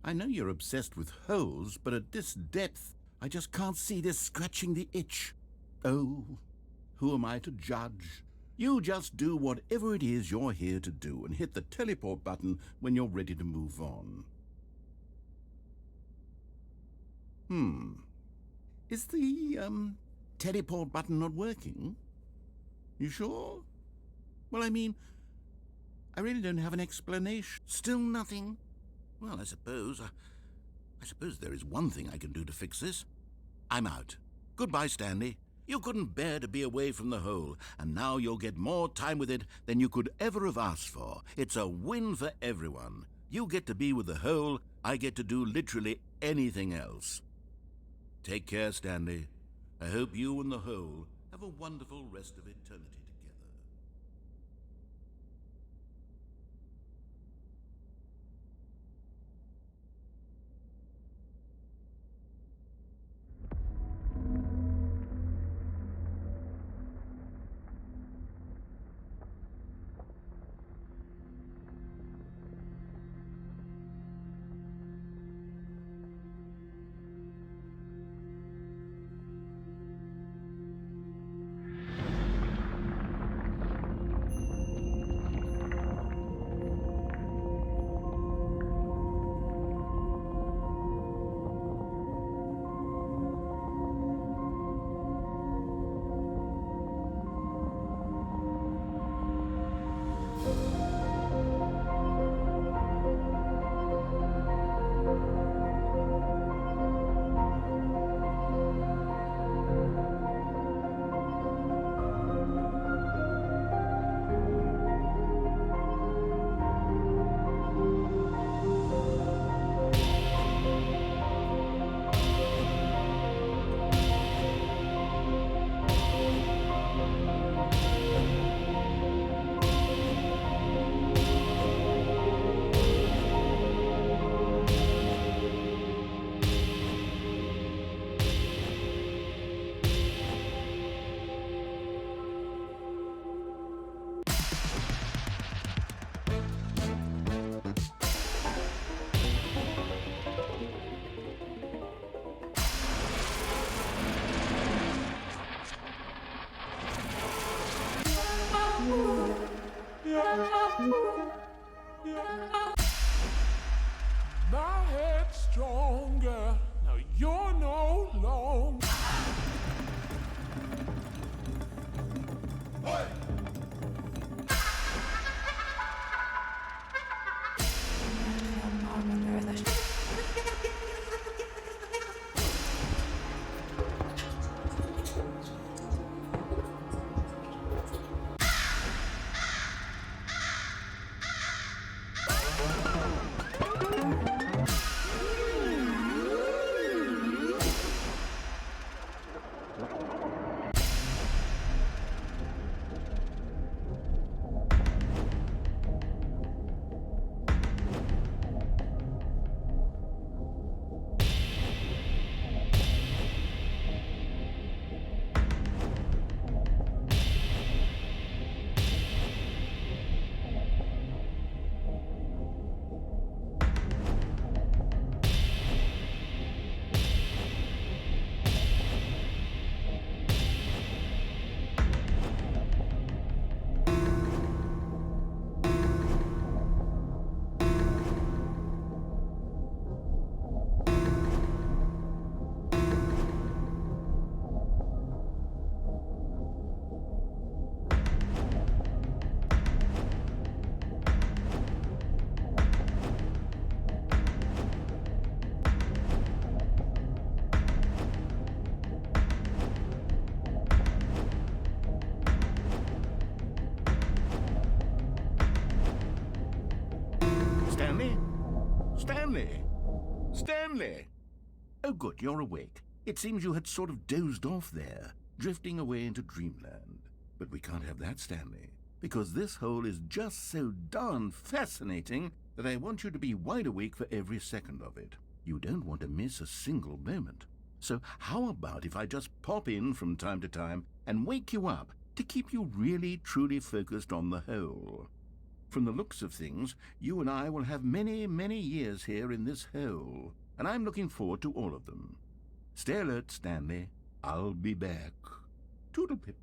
I know you're obsessed with holes, but at this depth, I just can't see this scratching the itch. Oh, who am I to judge? You just do whatever it is you're here to do and hit the teleport button when you're ready to move on. Is the, teleport button not working? You sure? Well, I mean, I really don't have an explanation. Still nothing? Well, I suppose there is one thing I can do to fix this. I'm out. Goodbye, Stanley. You couldn't bear to be away from the hole, and now you'll get more time with it than you could ever have asked for. It's a win for everyone. You get to be with the hole, I get to do literally anything else. Take care, Stanley. I hope you and the hole have a wonderful rest of eternity together. My head's stronger. Now you're no longer. Stanley? Stanley? Stanley! Oh, good, you're awake. It seems you had sort of dozed off there, drifting away into dreamland. But we can't have that, Stanley, because this hole is just so darn fascinating that I want you to be wide awake for every second of it. You don't want to miss a single moment. So how about if I just pop in from time to time and wake you up to keep you really, truly focused on the hole? From the looks of things, you and I will have many, many years here in this hole, and I'm looking forward to all of them. Stay alert, Stanley. I'll be back. Toodle-pip.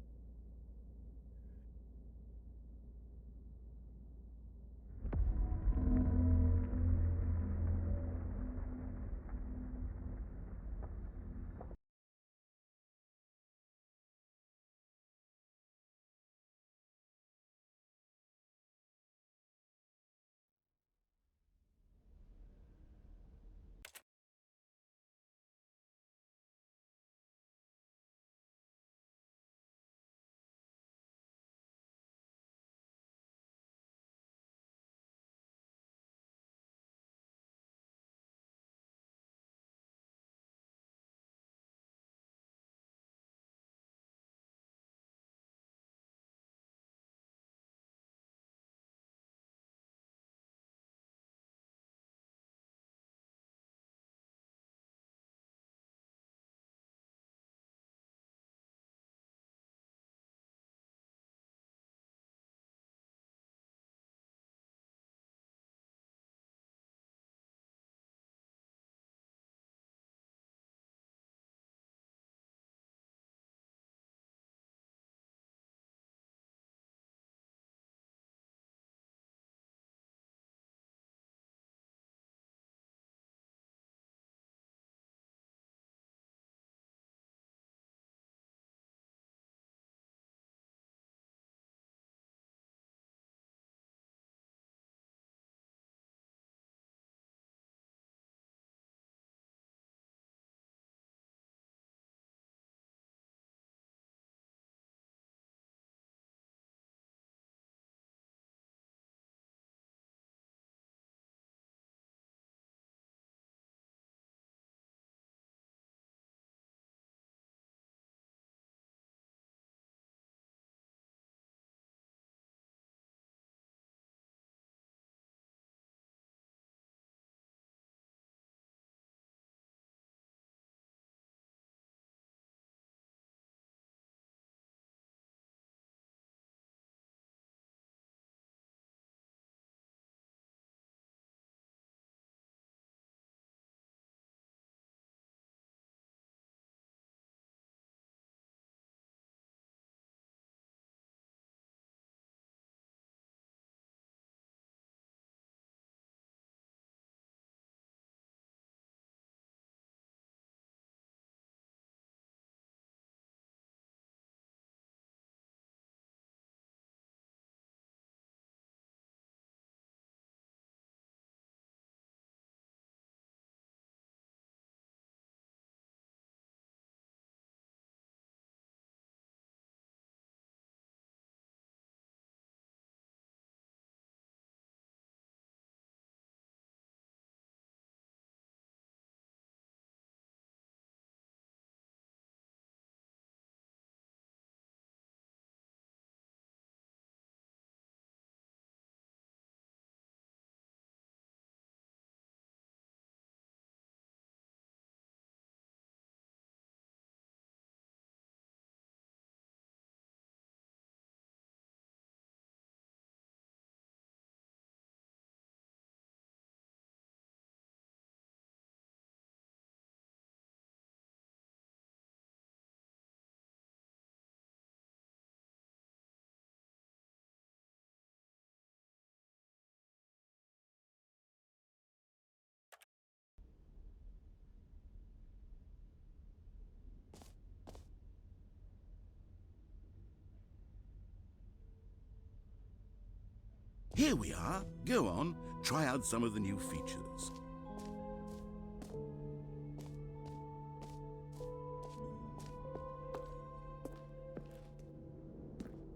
Here we are. Go on, try out some of the new features.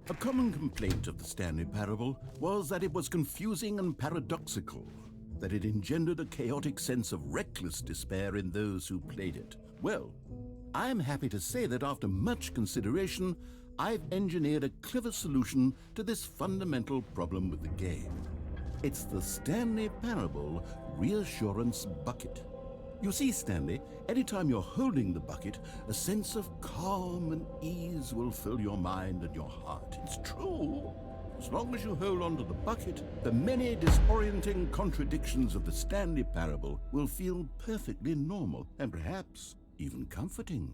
A common complaint of the Stanley Parable was that it was confusing and paradoxical, that it engendered a chaotic sense of reckless despair in those who played it. Well, I'm happy to say that after much consideration, I've engineered a clever solution to this fundamental problem with the game. It's the Stanley Parable Reassurance Bucket. You see, Stanley, anytime you're holding the bucket, a sense of calm and ease will fill your mind and your heart. It's true. As long as you hold on to the bucket, the many disorienting contradictions of the Stanley Parable will feel perfectly normal and perhaps even comforting.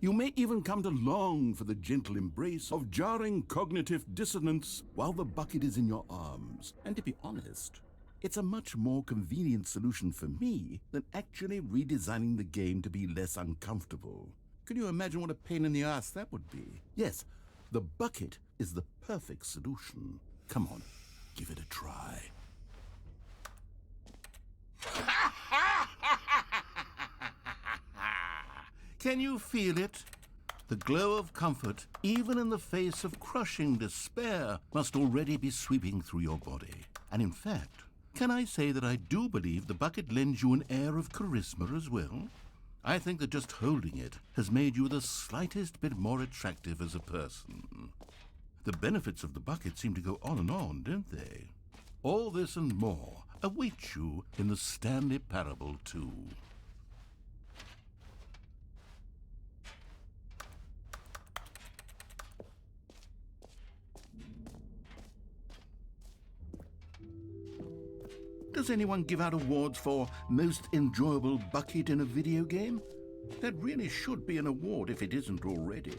You may even come to long for the gentle embrace of jarring cognitive dissonance while the bucket is in your arms. And to be honest, it's a much more convenient solution for me than actually redesigning the game to be less uncomfortable. Can you imagine what a pain in the ass that would be? Yes, the bucket is the perfect solution. Come on, give it a try. Can you feel it? The glow of comfort, even in the face of crushing despair, must already be sweeping through your body. And in fact, can I say that I do believe the bucket lends you an air of charisma as well? I think that just holding it has made you the slightest bit more attractive as a person. The benefits of the bucket seem to go on, don't they? All this and more await you in the Stanley Parable 2. Does anyone give out awards for most enjoyable bucket in a video game? That really should be an award if it isn't already.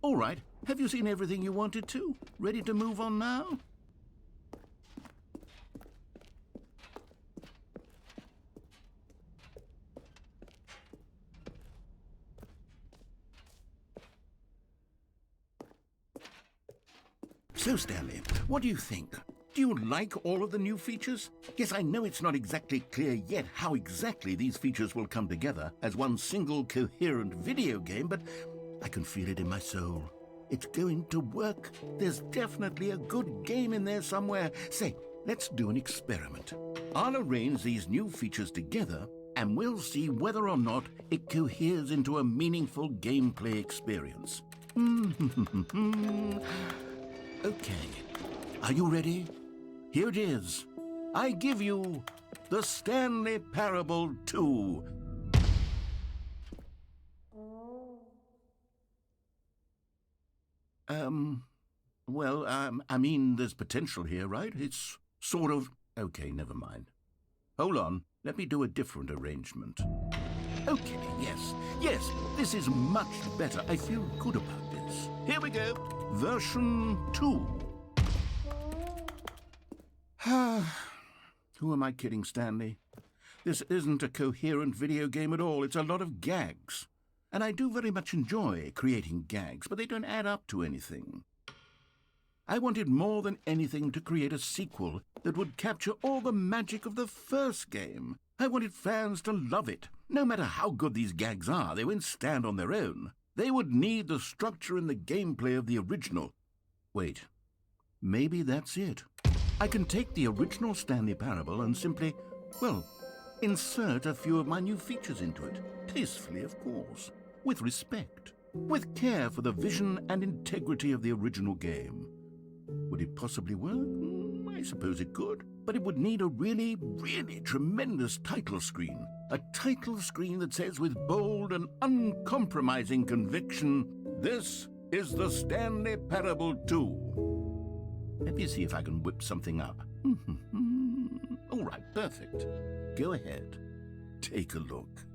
All right, have you seen everything you wanted to? Ready to move on now? So, Stanley, what do you think? Do you like all of the new features? Yes, I know it's not exactly clear yet how exactly these features will come together as one single coherent video game, but I can feel it in my soul. It's going to work. There's definitely a good game in there somewhere. Say, let's do an experiment. I'll arrange these new features together, and we'll see whether or not it coheres into a meaningful gameplay experience. Okay. Are you ready? Here it is. I give you the Stanley Parable 2. I mean, there's potential here, right? It's sort of... Okay, never mind. Hold on, let me do a different arrangement. Okay, yes, this is much better. I feel good about this. Here we go, version 2. Who am I kidding, Stanley? This isn't a coherent video game at all. It's a lot of gags. And I do very much enjoy creating gags, but they don't add up to anything. I wanted more than anything to create a sequel that would capture all the magic of the first game. I wanted fans to love it. No matter how good these gags are, they won't stand on their own. They would need the structure and the gameplay of the original. Wait, maybe that's it. I can take the original Stanley Parable and simply, well, insert a few of my new features into it. Tastefully, of course. With respect. With care for the vision and integrity of the original game. Would it possibly work? I suppose it could. But it would need a really, really tremendous title screen. A title screen that says with bold and uncompromising conviction, "This is the Stanley Parable 2." Let me see if I can whip something up. All right, perfect. Go ahead. Take a look.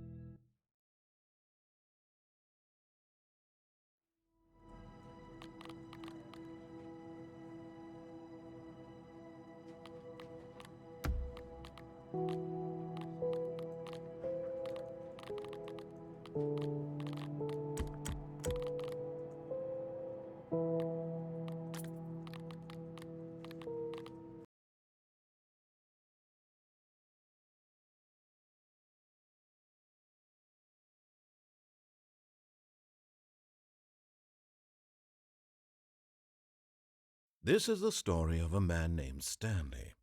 This is the story of a man named Stanley.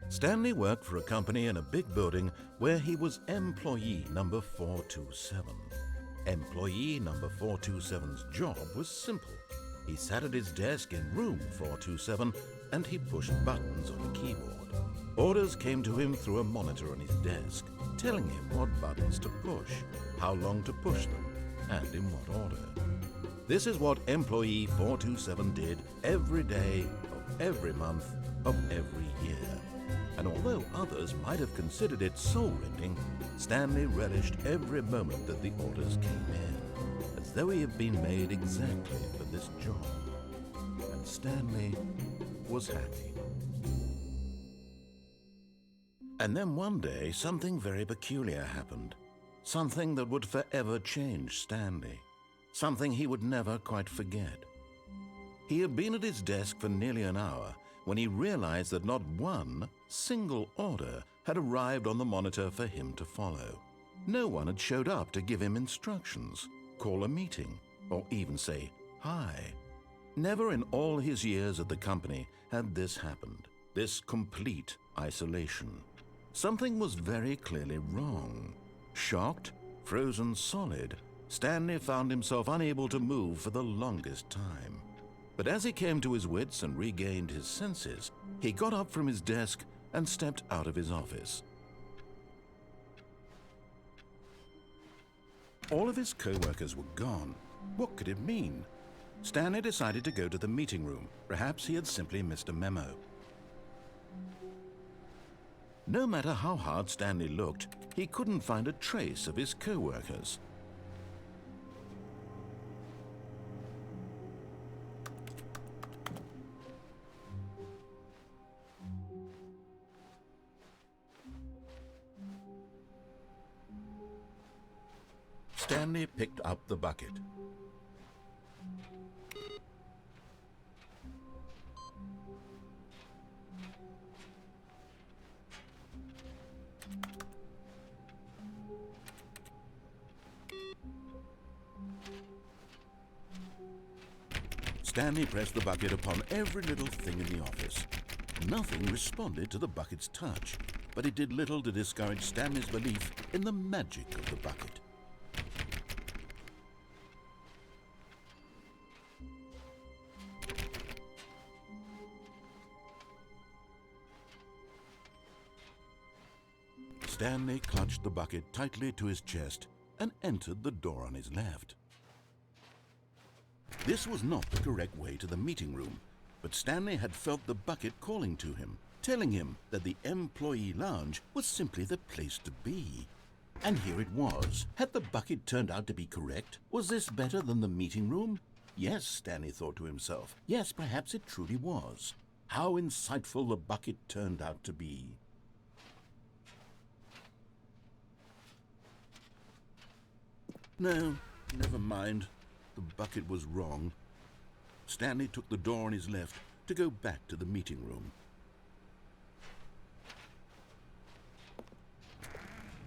Stanley worked for a company in a big building where he was employee number 427. Employee number 427's job was simple. He sat at his desk in room 427 and he pushed buttons on a keyboard. Orders came to him through a monitor on his desk, telling him what buttons to push, how long to push them, and in what order. This is what employee 427 did every day of every month of every year. And although others might have considered it soul-rending, Stanley relished every moment that the orders came in, as though he had been made exactly for this job. And Stanley was happy. And then one day, something very peculiar happened. Something that would forever change Stanley. Something he would never quite forget. He had been at his desk for nearly an hour when he realized that not one single order had arrived on the monitor for him to follow. No one had showed up to give him instructions, call a meeting, or even say hi. Never in all his years at the company had this happened, this complete isolation. Something was very clearly wrong. Shocked, frozen solid, Stanley found himself unable to move for the longest time. But as he came to his wits and regained his senses, he got up from his desk and stepped out of his office. All of his co-workers were gone. What could it mean? Stanley decided to go to the meeting room. Perhaps he had simply missed a memo. No matter how hard Stanley looked, he couldn't find a trace of his co-workers. Stanley picked up the bucket. Stanley pressed the bucket upon every little thing in the office. Nothing responded to the bucket's touch, but it did little to discourage Stanley's belief in the magic of the bucket. Stanley clutched the bucket tightly to his chest and entered the door on his left. This was not the correct way to the meeting room, but Stanley had felt the bucket calling to him, telling him that the employee lounge was simply the place to be. And here it was. Had the bucket turned out to be correct? Was this better than the meeting room? Yes, Stanley thought to himself. Yes, perhaps it truly was. How insightful the bucket turned out to be. No, never mind. The bucket was wrong. Stanley took the door on his left to go back to the meeting room.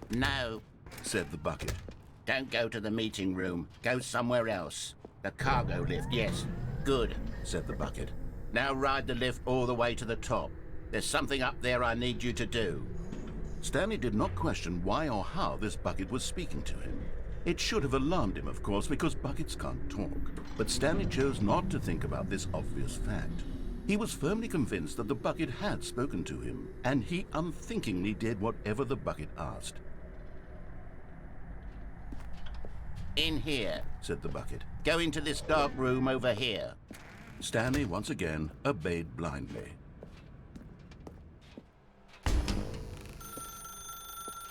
No, said the bucket. Don't go to the meeting room. Go somewhere else. The cargo lift, yes. Good, said the bucket. Now ride the lift all the way to the top. There's something up there I need you to do. Stanley did not question why or how this bucket was speaking to him. It should have alarmed him, of course, because buckets can't talk. But Stanley chose not to think about this obvious fact. He was firmly convinced that the bucket had spoken to him, and he unthinkingly did whatever the bucket asked. In here, said the bucket. Go into this dark room over here. Stanley once again obeyed blindly.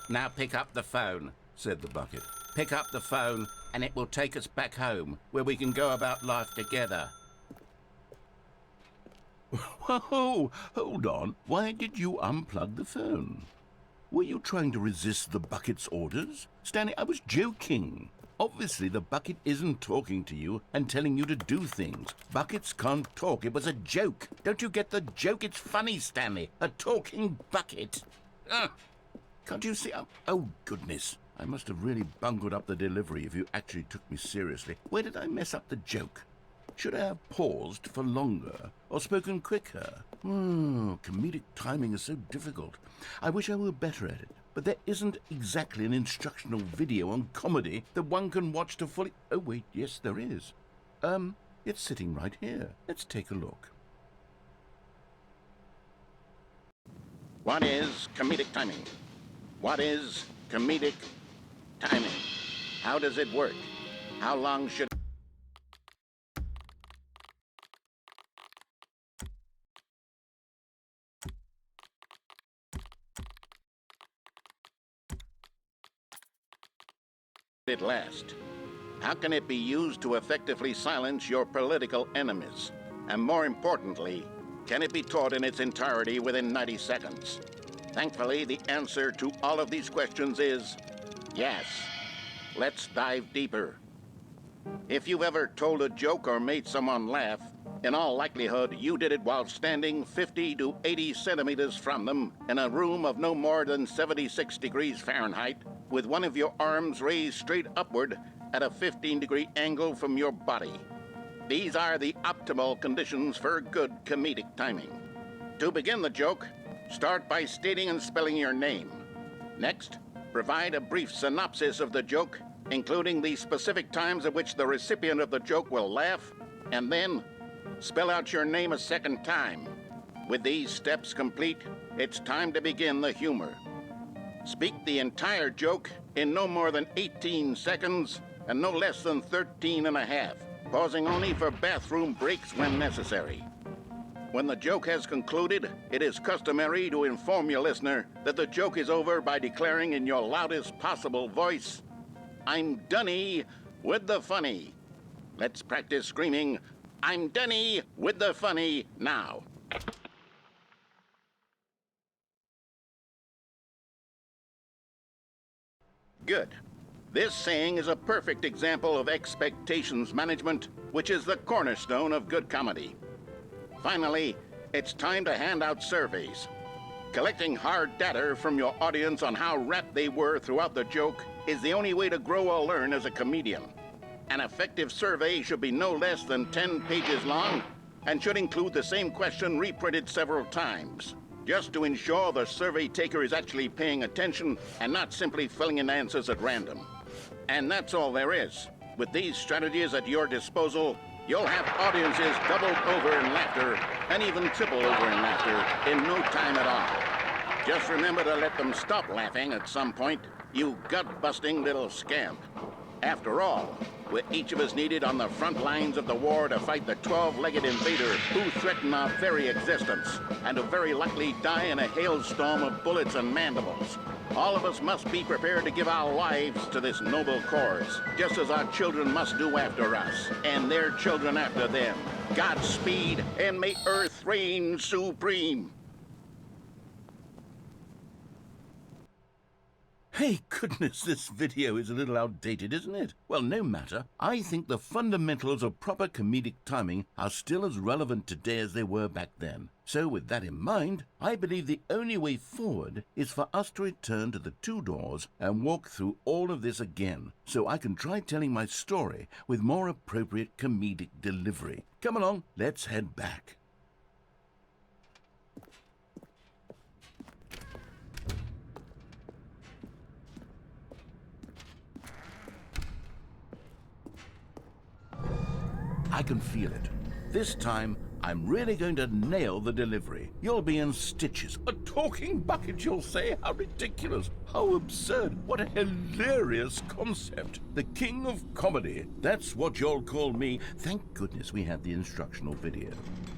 Now pick up the phone, said the bucket. Pick up the phone and it will take us back home, where we can go about life together. Whoa, hold on. Why did you unplug the phone? Were you trying to resist the bucket's orders? Stanley, I was joking. Obviously, the bucket isn't talking to you and telling you to do things. Buckets can't talk. It was a joke. Don't you get the joke? It's funny, Stanley. A talking bucket. Can't you see? Oh, goodness. I must have really bungled up the delivery if you actually took me seriously. Where did I mess up the joke? Should I have paused for longer or spoken quicker? Comedic timing is so difficult. I wish I were better at it. But there isn't exactly an instructional video on comedy that one can watch to fully... Oh, wait, yes, there is. It's sitting right here. Let's take a look. What is comedic timing? What is comedic timing? How does it work? How long should... it last? How can it be used to effectively silence your political enemies? And more importantly, can it be taught in its entirety within 90 seconds? Thankfully, the answer to all of these questions is yes. Let's dive deeper. If you've ever told a joke or made someone laugh, in all likelihood, you did it while standing 50 to 80 centimeters from them in a room of no more than 76 degrees Fahrenheit, with one of your arms raised straight upward at a 15-degree angle from your body. These are the optimal conditions for good comedic timing. To begin the joke, start by stating and spelling your name. Next, provide a brief synopsis of the joke, including the specific times at which the recipient of the joke will laugh, and then spell out your name a second time. With these steps complete, it's time to begin the humor. Speak the entire joke in no more than 18 seconds and no less than 13 and a half, pausing only for bathroom breaks when necessary. When the joke has concluded, it is customary to inform your listener that the joke is over by declaring in your loudest possible voice, "I'm Dunny with the funny." Let's practice screaming, "I'm Dunny with the funny" now. Good. This saying is a perfect example of expectations management, which is the cornerstone of good comedy. Finally, it's time to hand out surveys. Collecting hard data from your audience on how rapt they were throughout the joke is the only way to grow or learn as a comedian. An effective survey should be no less than 10 pages long and should include the same question reprinted several times, just to ensure the survey taker is actually paying attention and not simply filling in answers at random. And that's all there is. With these strategies at your disposal, you'll have audiences doubled over in laughter and even tripled over in laughter in no time at all. Just remember to let them stop laughing at some point, you gut-busting little scamp. After all, we're each of us needed on the front lines of the war to fight the 12-legged invader who threaten our very existence, and who very likely die in a hailstorm of bullets and mandibles. All of us must be prepared to give our lives to this noble cause, just as our children must do after us, and their children after them. Godspeed, and may Earth reign supreme. Hey, goodness, this video is a little outdated, isn't it? Well, no matter. I think the fundamentals of proper comedic timing are still as relevant today as they were back then. So with that in mind, I believe the only way forward is for us to return to the two doors and walk through all of this again, so I can try telling my story with more appropriate comedic delivery. Come along, let's head back. I can feel it. This time, I'm really going to nail the delivery. You'll be in stitches. A talking bucket, you'll say? How ridiculous. How absurd. What a hilarious concept. The king of comedy. That's what you'll call me. Thank goodness we had the instructional video.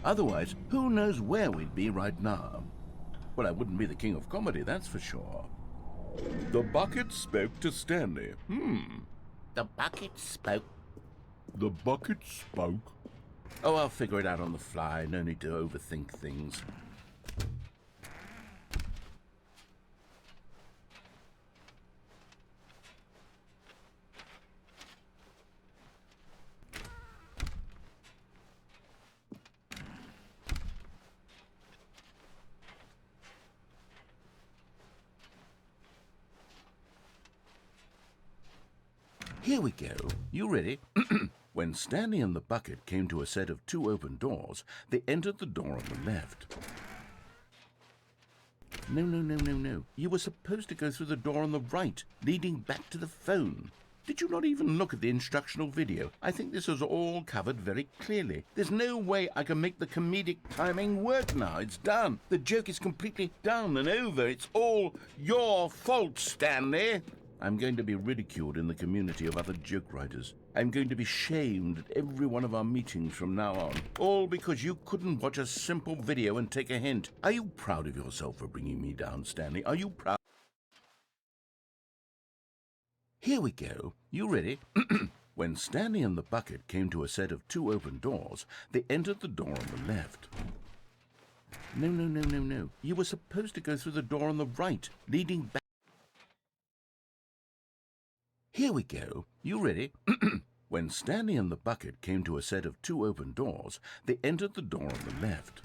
Otherwise, who knows where we'd be right now. Well, I wouldn't be the king of comedy, that's for sure. The bucket spoke to Stanley. The bucket spoke. The bucket spoke. Oh, I'll figure it out on the fly. No need to overthink things. Here we go. You ready? When Stanley and the bucket came to a set of two open doors, they entered the door on the left. No. You were supposed to go through the door on the right, leading back to the phone. Did you not even look at the instructional video? I think this is all covered very clearly. There's no way I can make the comedic timing work now. It's done. The joke is completely done and over. It's all your fault, Stanley. I'm going to be ridiculed in the community of other joke writers. I'm going to be shamed at every one of our meetings from now on. All because you couldn't watch a simple video and take a hint. Are you proud of yourself for bringing me down, Stanley? Are you proud? Here we go. You ready? When Stanley and the bucket came to a set of two open doors, they entered the door on the left. No. You were supposed to go through the door on the right, leading back. Here we go. You ready? When Stanley and the bucket came to a set of two open doors, they entered the door on the left.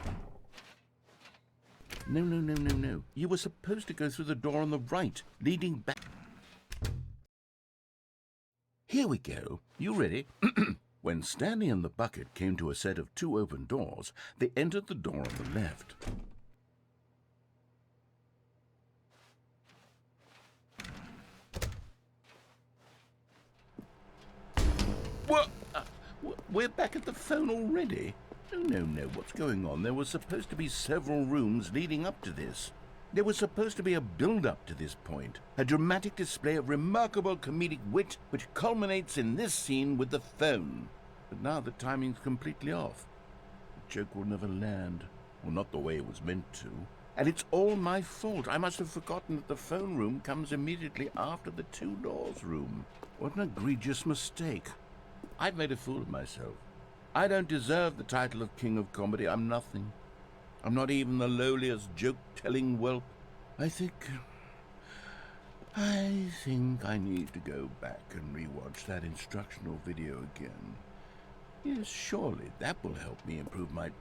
No. You were supposed to go through the door on the right, leading back. Here we go. You ready? When Stanley and the bucket came to a set of two open doors, they entered the door on the left. What? We're back at the phone already? No. What's going on? There was supposed to be several rooms leading up to this. There was supposed to be a build-up to this point. A dramatic display of remarkable comedic wit which culminates in this scene with the phone. But now the timing's completely off. The joke will never land. Well, not the way it was meant to. And it's all my fault. I must have forgotten that the phone room comes immediately after the two doors room. What an egregious mistake. I've made a fool of myself. I don't deserve the title of King of Comedy. I'm nothing. I'm not even the lowliest joke-telling whelp. I think I need to go back and rewatch that instructional video again. Yes, surely that will help me improve my...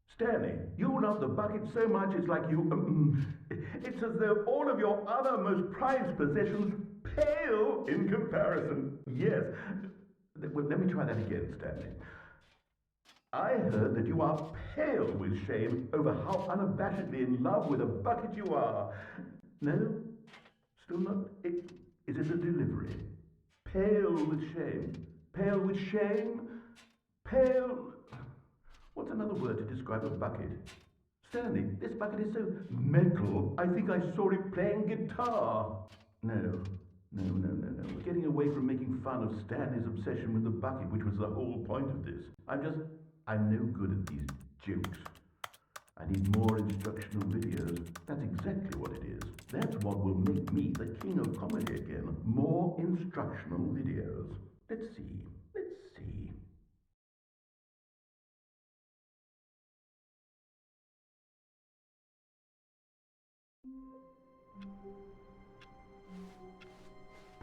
Stanley, you love the bucket so much it's like you... it's as though all of your other most prized possessions pale in comparison. Yes. Well, let me try that again, Stanley. I heard that you are pale with shame over how unabashedly in love with a bucket you are. No? Still not? Is it a delivery? Pale with shame. Pale with shame. Pale... What's another word to describe a bucket? Stanley, this bucket is so metal, I think I saw it playing guitar. No. We're getting away from making fun of Stanley's obsession with the bucket, which was the whole point of this. I'm no good at these jokes. I need more instructional videos. That's exactly what it is. That's what will make me the king of comedy again. More instructional videos. Let's see.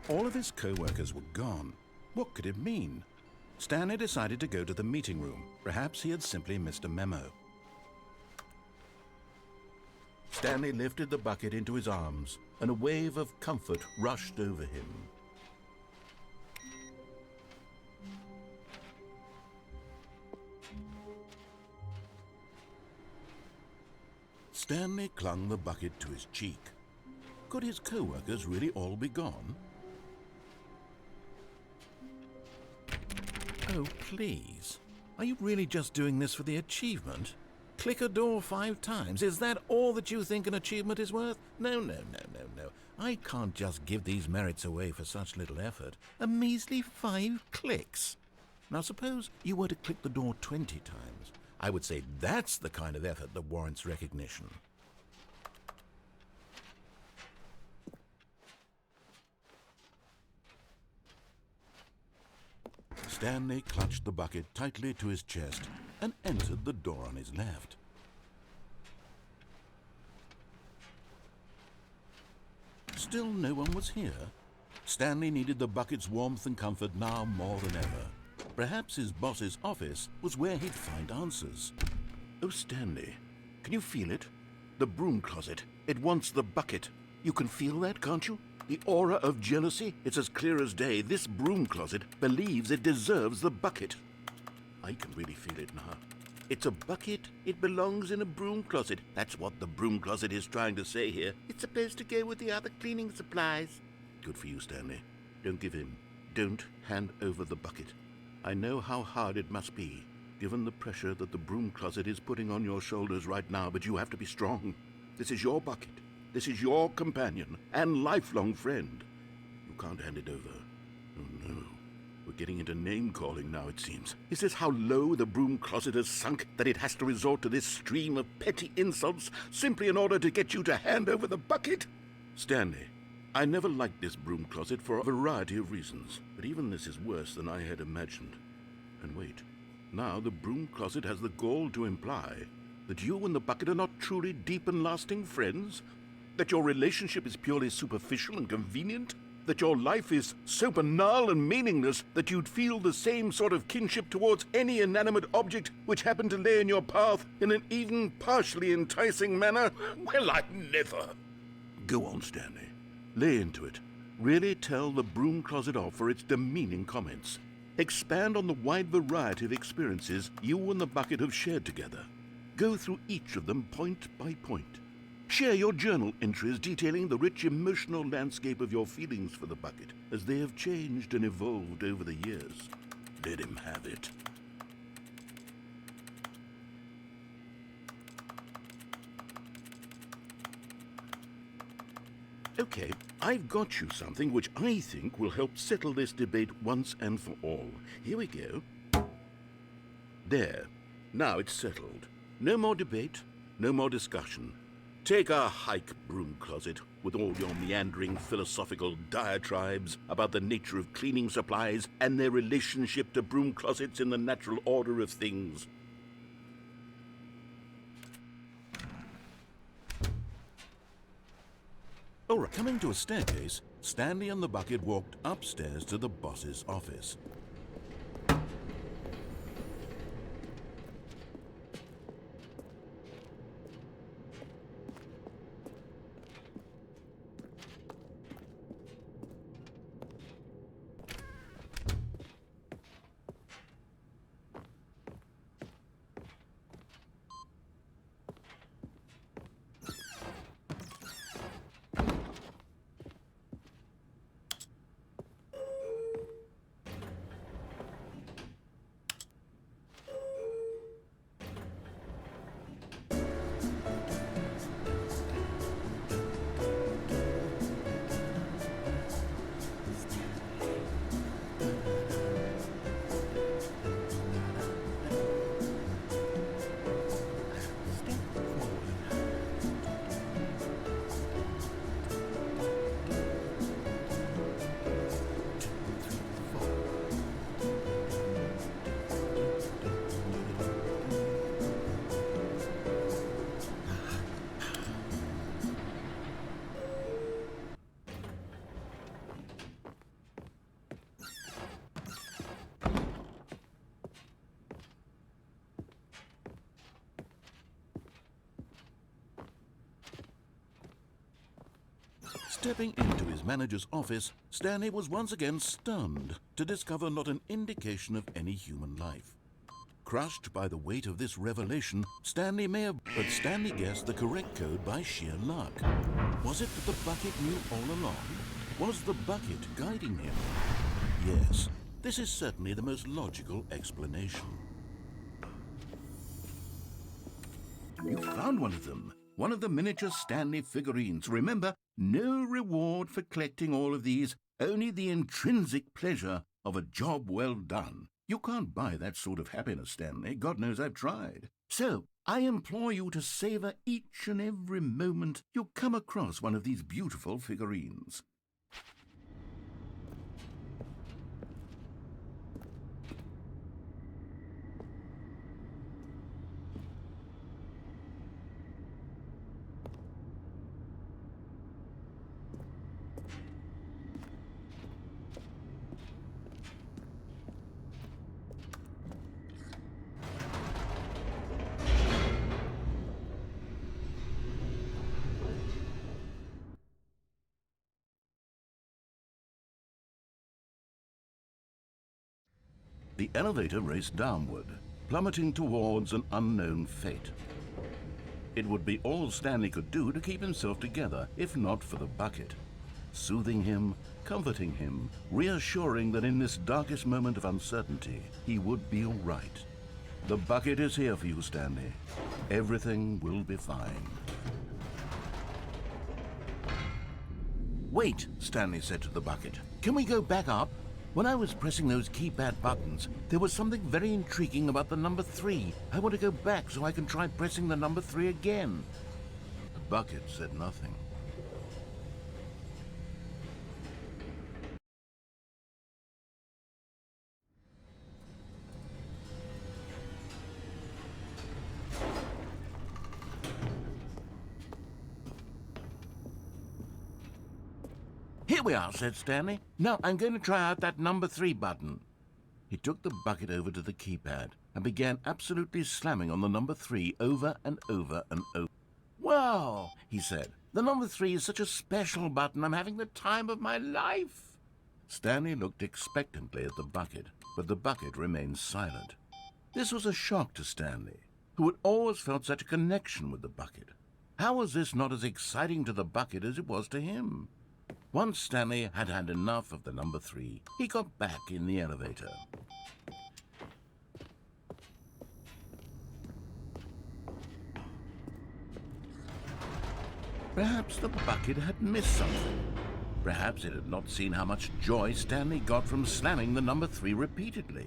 All of his co-workers were gone. What could it mean? Stanley decided to go to the meeting room. Perhaps he had simply missed a memo. Stanley lifted the bucket into his arms, and a wave of comfort rushed over him. Stanley clung the bucket to his cheek. Could his co-workers really all be gone? Oh, please. Are you really just doing this for the achievement? Click a door 5 times. Is that all that you think an achievement is worth? No. I can't just give these merits away for such little effort. A measly 5 clicks. Now suppose you were to click the door 20 times. I would say that's the kind of effort that warrants recognition. Stanley clutched the bucket tightly to his chest and entered the door on his left. Still no one was here. Stanley needed the bucket's warmth and comfort now more than ever. Perhaps his boss's office was where he'd find answers. Oh, Stanley, can you feel it? The broom closet. It wants the bucket. You can feel that, can't you? The aura of jealousy, it's as clear as day. This broom closet believes it deserves the bucket. I can really feel it now. It's a bucket. It belongs in a broom closet. That's what the broom closet is trying to say here. It's supposed to go with the other cleaning supplies. Good for you, Stanley. Don't give in. Don't hand over the bucket. I know how hard it must be, given the pressure that the broom closet is putting on your shoulders right now, but you have to be strong. This is your bucket. This is your companion and lifelong friend. You can't hand it over. Oh, no. We're getting into name-calling now, it seems. Is this how low the broom closet has sunk, that it has to resort to this stream of petty insults simply in order to get you to hand over the bucket? Stanley, I never liked this broom closet for a variety of reasons, but even this is worse than I had imagined. And wait, now the broom closet has the gall to imply that you and the bucket are not truly deep and lasting friends? That your relationship is purely superficial and convenient? That your life is so banal and meaningless that you'd feel the same sort of kinship towards any inanimate object which happened to lay in your path in an even partially enticing manner? Well, I'd never. Go on, Stanley. Lay into it. Really tell the broom closet off for its demeaning comments. Expand on the wide variety of experiences you and the bucket have shared together. Go through each of them point by point. Share your journal entries detailing the rich emotional landscape of your feelings for the bucket as they have changed and evolved over the years. Let him have it. Okay, I've got you something which I think will help settle this debate once and for all. Here we go. There. Now it's settled. No more debate, no more discussion. Take a hike, broom closet, with all your meandering philosophical diatribes about the nature of cleaning supplies and their relationship to broom closets in the natural order of things. All right, coming to a staircase, Stanley and the bucket walked upstairs to the boss's office. Stepping into his manager's office, Stanley was once again stunned to discover not an indication of any human life. Crushed by the weight of this revelation, Stanley guessed the correct code by sheer luck. Was it that the bucket knew all along? Was the bucket guiding him? Yes, this is certainly the most logical explanation. You found one of them. One of the miniature Stanley figurines. Remember, no reward for collecting all of these, only the intrinsic pleasure of a job well done. You can't buy that sort of happiness, Stanley. God knows I've tried. So, I implore you to savor each and every moment you come across one of these beautiful figurines. The elevator raced downward, plummeting towards an unknown fate. It would be all Stanley could do to keep himself together, if not for the bucket. Soothing him, comforting him, reassuring that in this darkest moment of uncertainty, he would be all right. The bucket is here for you, Stanley. Everything will be fine. Wait, Stanley said to the bucket. Can we go back up? When I was pressing those keypad buttons, there was something very intriguing about the number 3. I want to go back so I can try pressing the number 3 again. The bucket said nothing. Here we are, said Stanley. Now I'm going to try out that number 3 button. He took the bucket over to the keypad and began absolutely slamming on the number 3 over and over and over. Wow, he said. The number 3 is such a special button. I'm having the time of my life. Stanley looked expectantly at the bucket, but the bucket remained silent. This was a shock to Stanley, who had always felt such a connection with the bucket. How was this not as exciting to the bucket as it was to him? Once Stanley had had enough of the number 3, he got back in the elevator. Perhaps the bucket had missed something. Perhaps it had not seen how much joy Stanley got from slamming the number 3 repeatedly.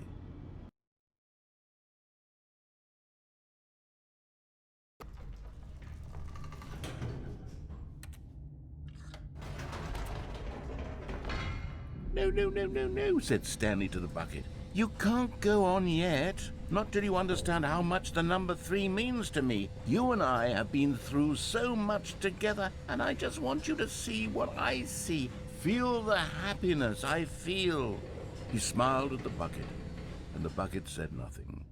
No, said Stanley to the bucket. You can't go on yet. Not till you understand how much the number 3 means to me. You and I have been through so much together, and I just want you to see what I see. Feel the happiness I feel. He smiled at the bucket, and the bucket said nothing.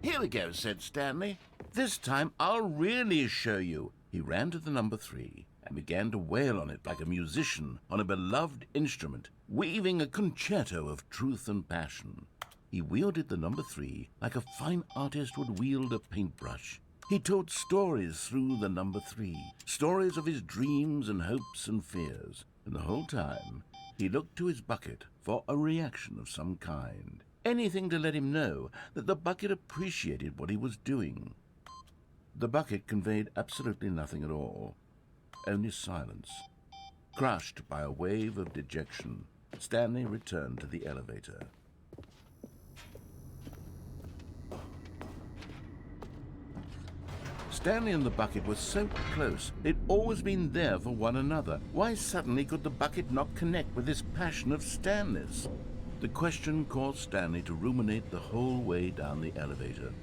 Here we go, said Stanley. This time I'll really show you. He ran to the number 3 and began to wail on it like a musician on a beloved instrument, weaving a concerto of truth and passion. He wielded the number 3 like a fine artist would wield a paintbrush. He told stories through the number 3, stories of his dreams and hopes and fears, and the whole time he looked to his bucket for a reaction of some kind. Anything to let him know that the bucket appreciated what he was doing. The bucket conveyed absolutely nothing at all, only silence. Crushed by a wave of dejection, Stanley returned to the elevator. Stanley and the bucket were so close. They'd always been there for one another. Why suddenly could the bucket not connect with this passion of Stanley's? The question caused Stanley to ruminate the whole way down the elevator.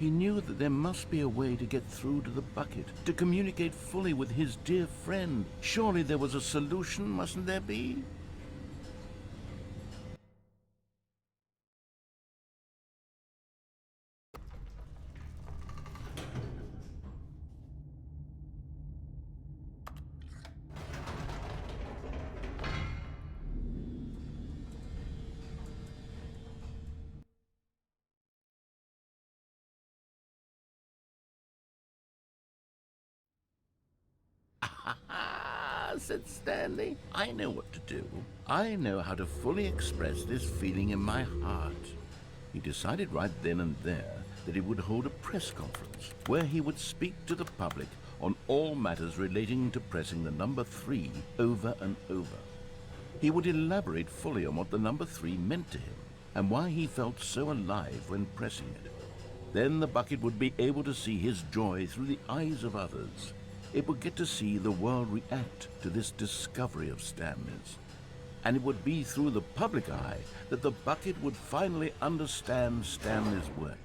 He knew that there must be a way to get through to the bucket, to communicate fully with his dear friend. Surely there was a solution, mustn't there be? Said Stanley. I know what to do. I know how to fully express this feeling in my heart. He decided right then and there that he would hold a press conference where he would speak to the public on all matters relating to pressing the number 3 over and over. He would elaborate fully on what the number 3 meant to him and why he felt so alive when pressing it. Then the bucket would be able to see his joy through the eyes of others. It would get to see the world react to this discovery of Stanley's. And it would be through the public eye that the bucket would finally understand Stanley's work.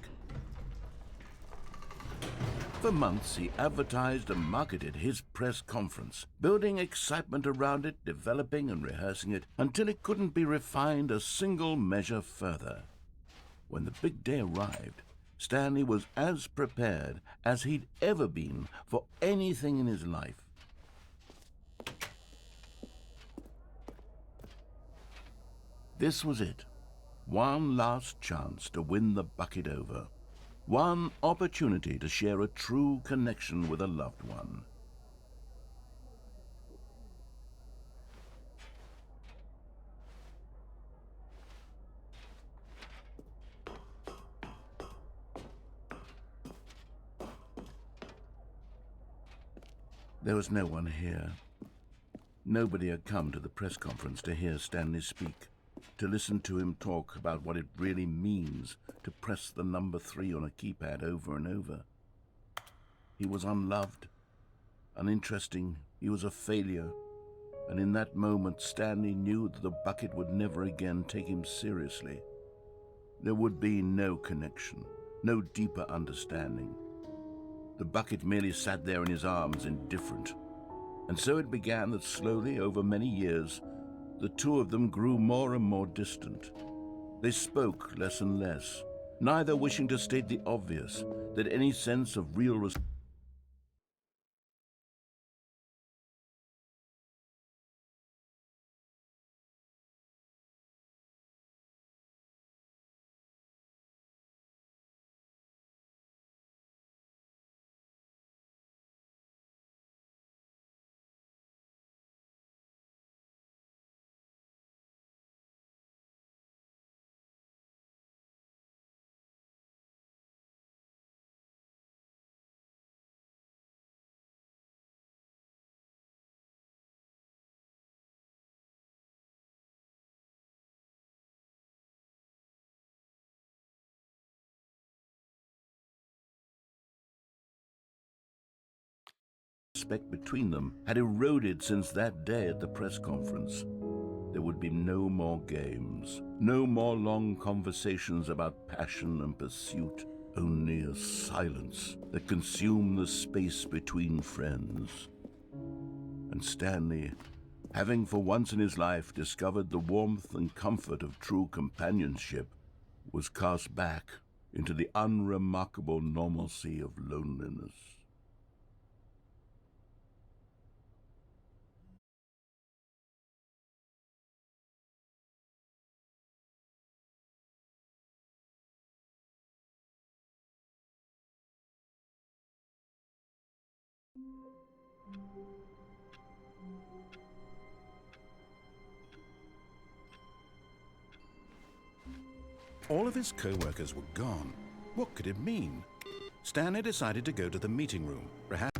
For months, he advertised and marketed his press conference, building excitement around it, developing and rehearsing it, until it couldn't be refined a single measure further. When the big day arrived, Stanley was as prepared as he'd ever been for anything in his life. This was it. One last chance to win the bucket over. One opportunity to share a true connection with a loved one. There was no one here. Nobody had come to the press conference to hear Stanley speak, to listen to him talk about what it really means to press the number 3 on a keypad over and over. He was unloved, uninteresting, he was a failure, and in that moment Stanley knew that the bucket would never again take him seriously. There would be no connection, no deeper understanding. The bucket merely sat there in his arms, indifferent. And so it began that slowly, over many years, the two of them grew more and more distant. They spoke less and less, neither wishing to state the obvious, that any sense of real respect between them had eroded since that day at the press conference. There would be no more games, no more long conversations about passion and pursuit, only a silence that consumed the space between friends. And Stanley, having for once in his life discovered the warmth and comfort of true companionship, was cast back into the unremarkable normalcy of loneliness. All of his co-workers were gone. What could it mean? Stanley decided to go to the meeting room, perhaps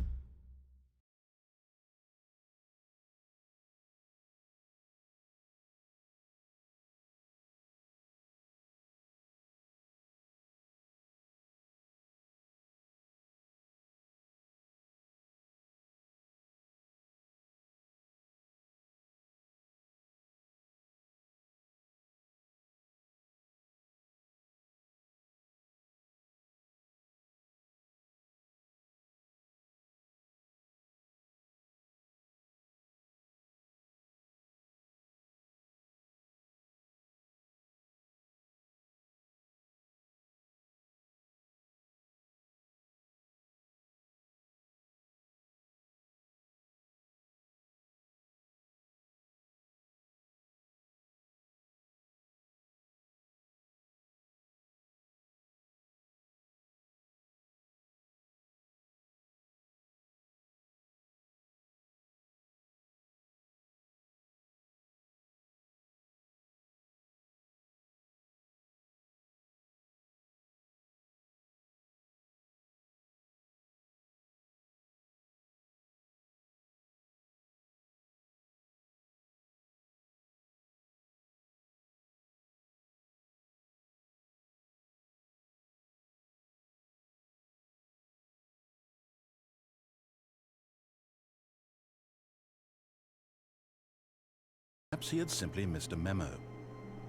perhaps he had simply missed a memo.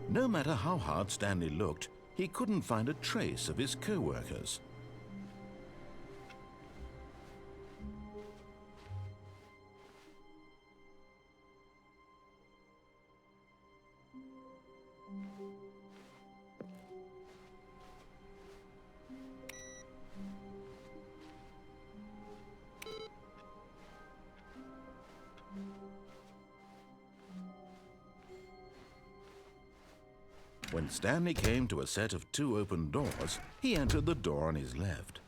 No matter how hard Stanley looked, he couldn't find a trace of his co-workers. When Stanley came to a set of 2 open doors, he entered the door on his left.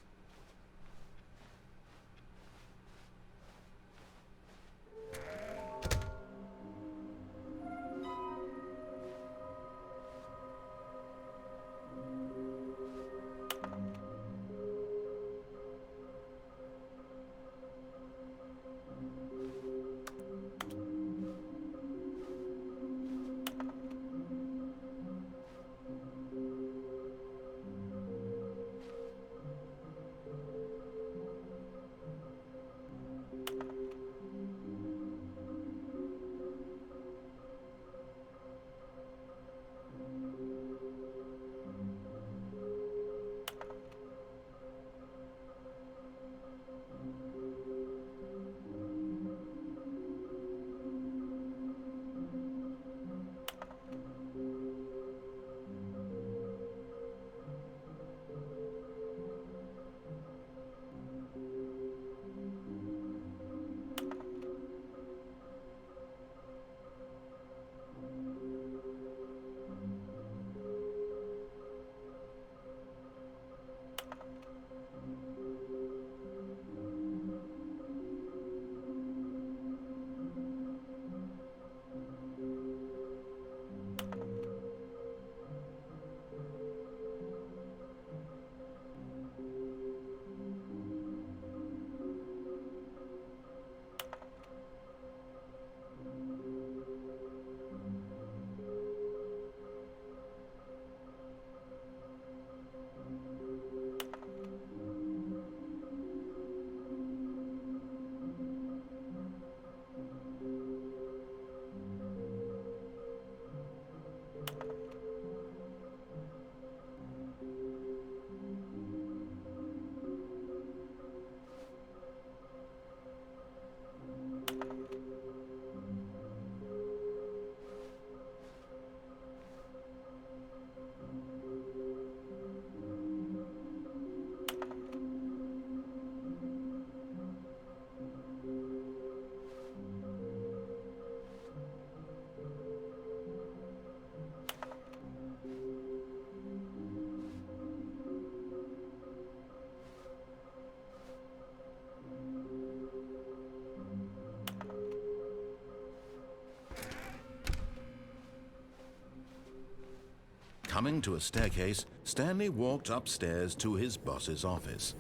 Coming to a staircase, Stanley walked upstairs to his boss's office.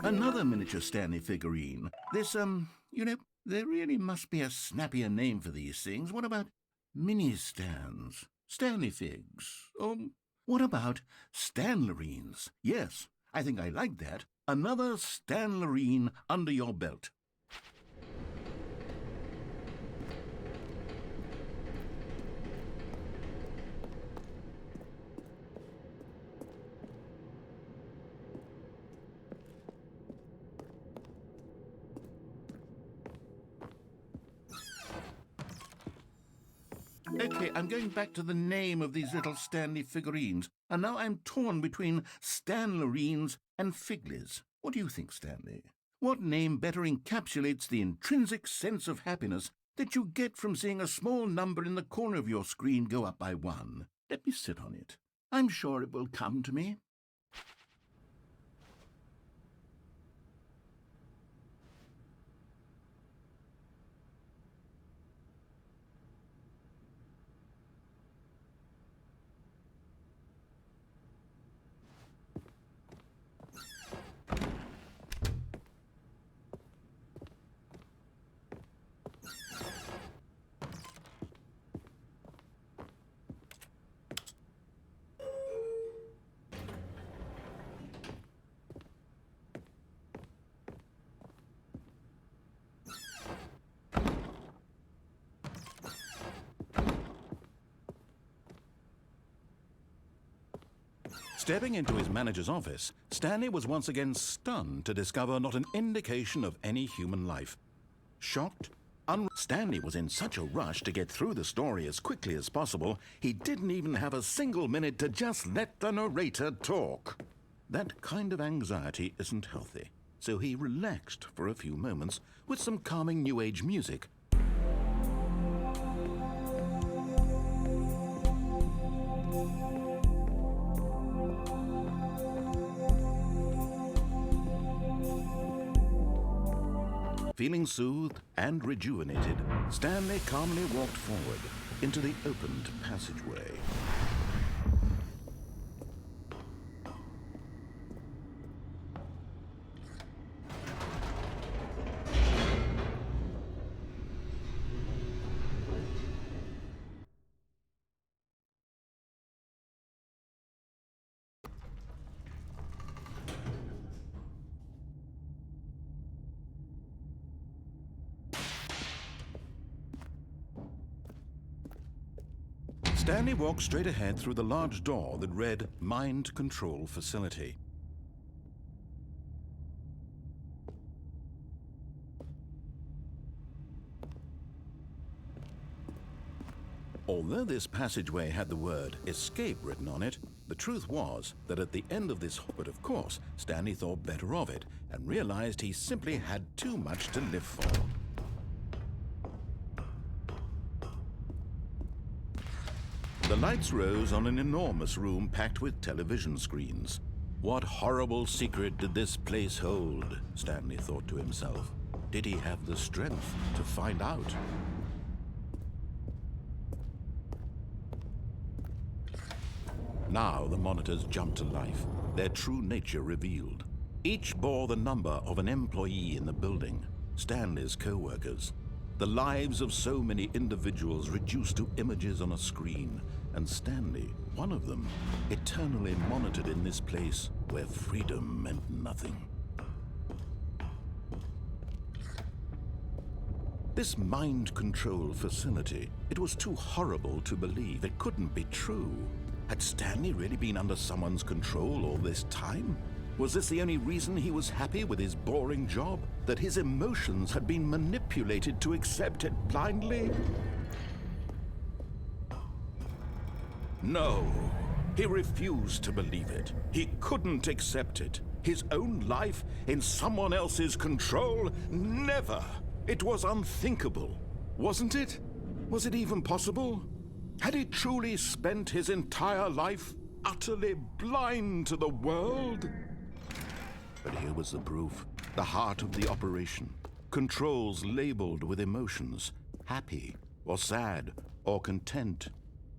Another miniature Stanley figurine. This, you know, there really must be a snappier name for these things. What about mini-stands? Stanley figs? Or what about Stanlerines? Yes, I think I like that. Another Stanlerine under your belt. Okay, I'm going back to the name of these little Stanley figurines, and now I'm torn between Stanlerines and Figlies. What do you think, Stanley? What name better encapsulates the intrinsic sense of happiness that you get from seeing a small number in the corner of your screen go up by 1? Let me sit on it. I'm sure it will come to me. Stepping into his manager's office, Stanley was once again stunned to discover not an indication of any human life. Shocked, Stanley was in such a rush to get through the story as quickly as possible, he didn't even have a single minute to just let the narrator talk. That kind of anxiety isn't healthy, so he relaxed for a few moments with some calming New Age music. Feeling soothed and rejuvenated, Stanley calmly walked forward into the opened passageway. Stanley walked straight ahead through the large door that read Mind Control Facility. Although this passageway had the word escape written on it, the truth was that at the end of this, but of course, Stanley thought better of it and realized he simply had too much to live for. The lights rose on an enormous room packed with television screens. What horrible secret did this place hold? Stanley thought to himself. Did he have the strength to find out? Now the monitors jumped to life, their true nature revealed. Each bore the number of an employee in the building, Stanley's co-workers. The lives of so many individuals reduced to images on a screen, and Stanley, one of them, eternally monitored in this place where freedom meant nothing. This mind control facility, it was too horrible to believe. It couldn't be true. Had Stanley really been under someone's control all this time? Was this the only reason he was happy with his boring job? That his emotions had been manipulated to accept it blindly? No, he refused to believe it. He couldn't accept it. His own life in someone else's control? Never! It was unthinkable, wasn't it? Was it even possible? Had he truly spent his entire life utterly blind to the world? But here was the proof. The heart of the operation. Controls labeled with emotions. Happy, or sad, or content.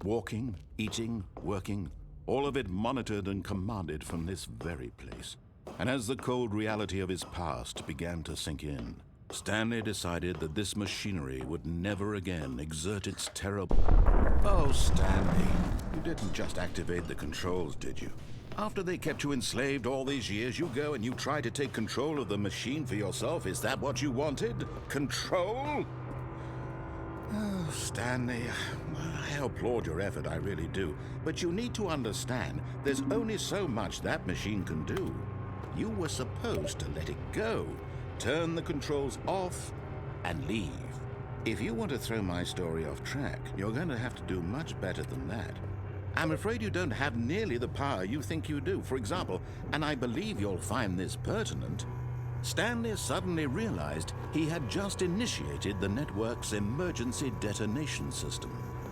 Walking, eating, working. All of it monitored and commanded from this very place. And as the cold reality of his past began to sink in, Stanley decided that this machinery would never again exert its terrible... Oh, Stanley, you didn't just activate the controls, did you? After they kept you enslaved all these years, you go and you try to take control of the machine for yourself. Is that what you wanted? Control? Oh, Stanley, I applaud your effort, I really do. But you need to understand, there's only so much that machine can do. You were supposed to let it go, turn the controls off, and leave. If you want to throw my story off track, you're going to have to do much better than that. I'm afraid you don't have nearly the power you think you do. For example, and I believe you'll find this pertinent, Stanley suddenly realized he had just initiated the network's emergency detonation system.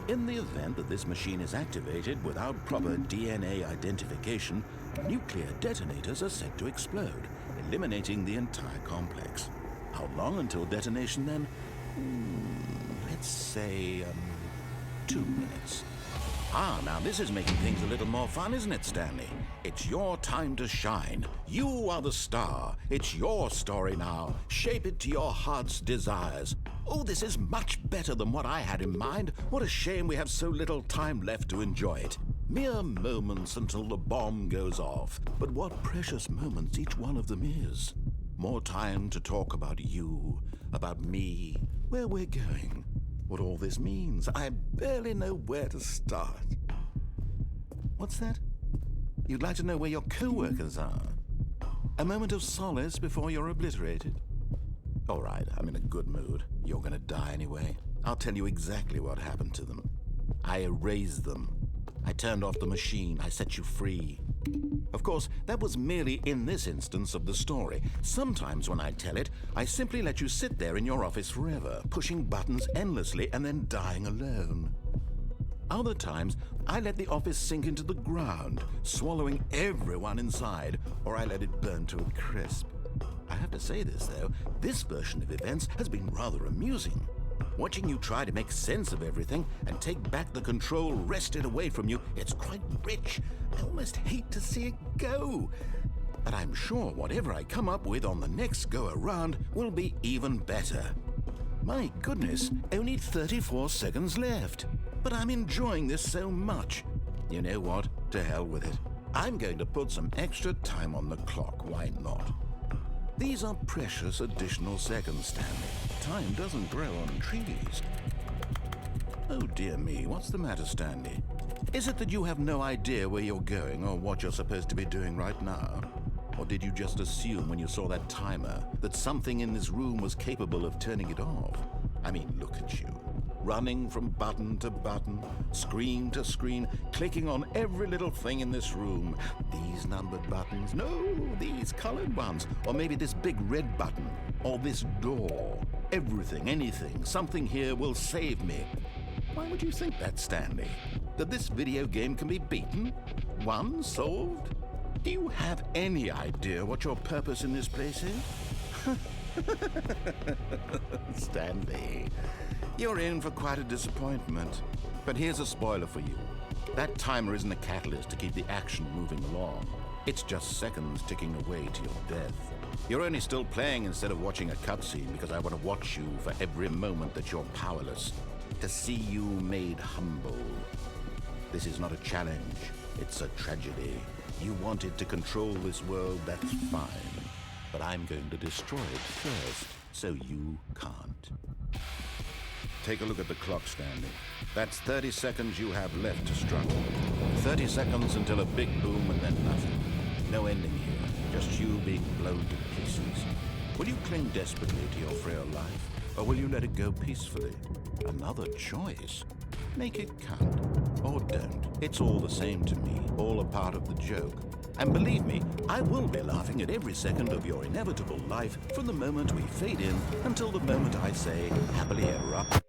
In the event that this machine is activated without proper DNA identification, nuclear detonators are set to explode, eliminating the entire complex. How long until detonation then? Let's say, 2 minutes. Ah, now this is making things a little more fun, isn't it, Stanley? It's your time to shine. You are the star. It's your story now. Shape it to your heart's desires. Oh, this is much better than what I had in mind. What a shame we have so little time left to enjoy it. Mere moments until the bomb goes off. But what precious moments each one of them is. More time to talk about you, about me, where we're going. What all this means. I barely know where to start. What's that? You'd like to know where your co-workers are? A moment of solace before you're obliterated? All right, I'm in a good mood. You're gonna die anyway. I'll tell you exactly what happened to them. I erased them. I turned off the machine. I set you free. Of course, that was merely in this instance of the story. Sometimes when I tell it, I simply let you sit there in your office forever, pushing buttons endlessly and then dying alone. Other times, I let the office sink into the ground, swallowing everyone inside, or I let it burn to a crisp. I have to say this, though, this version of events has been rather amusing. Watching you try to make sense of everything and take back the control wrested away from you, it's quite rich. I almost hate to see it go. But I'm sure whatever I come up with on the next go-around will be even better. My goodness, only 34 seconds left. But I'm enjoying this so much. You know what? To hell with it. I'm going to put some extra time on the clock. Why not? These are precious additional seconds, Stanley. Time doesn't grow on trees. Oh dear me, what's the matter, Stanley? Is it that you have no idea where you're going or what you're supposed to be doing right now? Or did you just assume when you saw that timer that something in this room was capable of turning it off? I mean, look at you. Running from button to button, screen to screen, clicking on every little thing in this room. These numbered buttons, no, these colored ones, or maybe this big red button, or this door. Everything, anything, something here will save me. Why would you think that, Stanley? That this video game can be beaten? Won? Solved? Do you have any idea what your purpose in this place is? Stanley, you're in for quite a disappointment. But here's a spoiler for you. That timer isn't a catalyst to keep the action moving along. It's just seconds ticking away to your death. You're only still playing instead of watching a cutscene because I want to watch you for every moment that you're powerless. To see you made humble. This is not a challenge. It's a tragedy. You wanted to control this world, that's fine. But I'm going to destroy it first, so you can't. Take a look at the clock, Stanley. That's 30 seconds you have left to struggle. 30 seconds until a big boom and then nothing. No ending here, just you being blown to pieces. Will you cling desperately to your frail life, or will you let it go peacefully? Another choice. Make it count, or don't. It's all the same to me, all a part of the joke. And believe me, I will be laughing at every second of your inevitable life from the moment we fade in until the moment I say, happily ever after.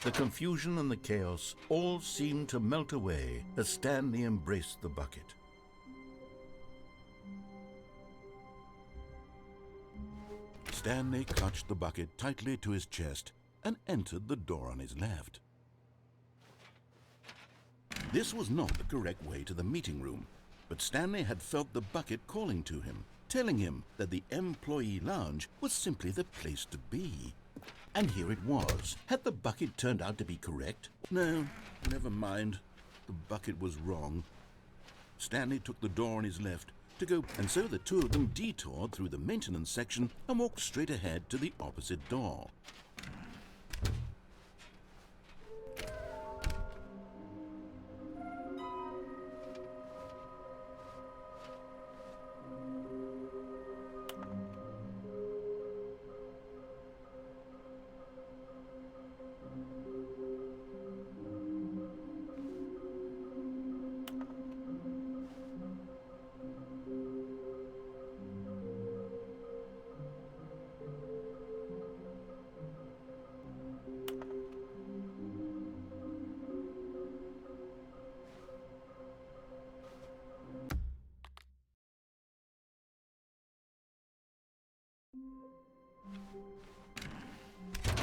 The confusion and the chaos all seemed to melt away as Stanley embraced the bucket. Stanley clutched the bucket tightly to his chest and entered the door on his left. This was not the correct way to the meeting room, but Stanley had felt the bucket calling to him, telling him that the employee lounge was simply the place to be. And here it was. Had the bucket turned out to be correct? No, never mind. The bucket was wrong. Stanley took the door on his left to go, and so the two of them detoured through the maintenance section and walked straight ahead to the opposite door.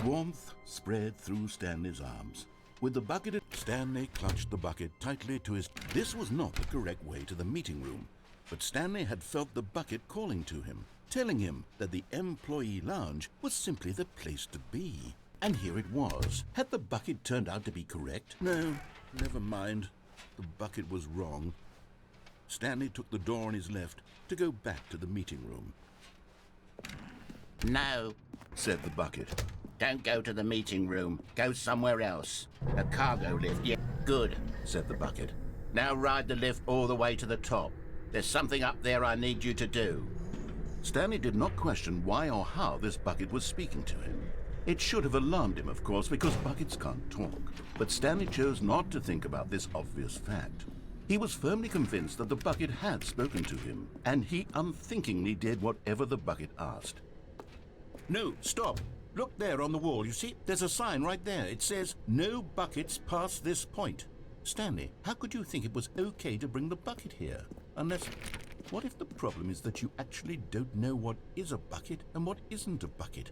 Warmth spread through Stanley's arms. With the bucket, Stanley clutched the bucket tightly to his... This was not the correct way to the meeting room, but Stanley had felt the bucket calling to him, telling him that the employee lounge was simply the place to be. And here it was. Had the bucket turned out to be correct? No, never mind. The bucket was wrong. Stanley took the door on his left to go back to the meeting room. No, said the bucket. Don't go to the meeting room. Go somewhere else. A cargo lift. Yeah, good, said the bucket. Now ride the lift all the way to the top. There's something up there I need you to do. Stanley did not question why or how this bucket was speaking to him. It should have alarmed him, of course, because buckets can't talk. But Stanley chose not to think about this obvious fact. He was firmly convinced that the bucket had spoken to him, and he unthinkingly did whatever the bucket asked. No, stop. Look there on the wall, you see? There's a sign right there. It says, "No buckets past this point." Stanley, how could you think it was okay to bring the bucket here? Unless... What if the problem is that you actually don't know what is a bucket and what isn't a bucket?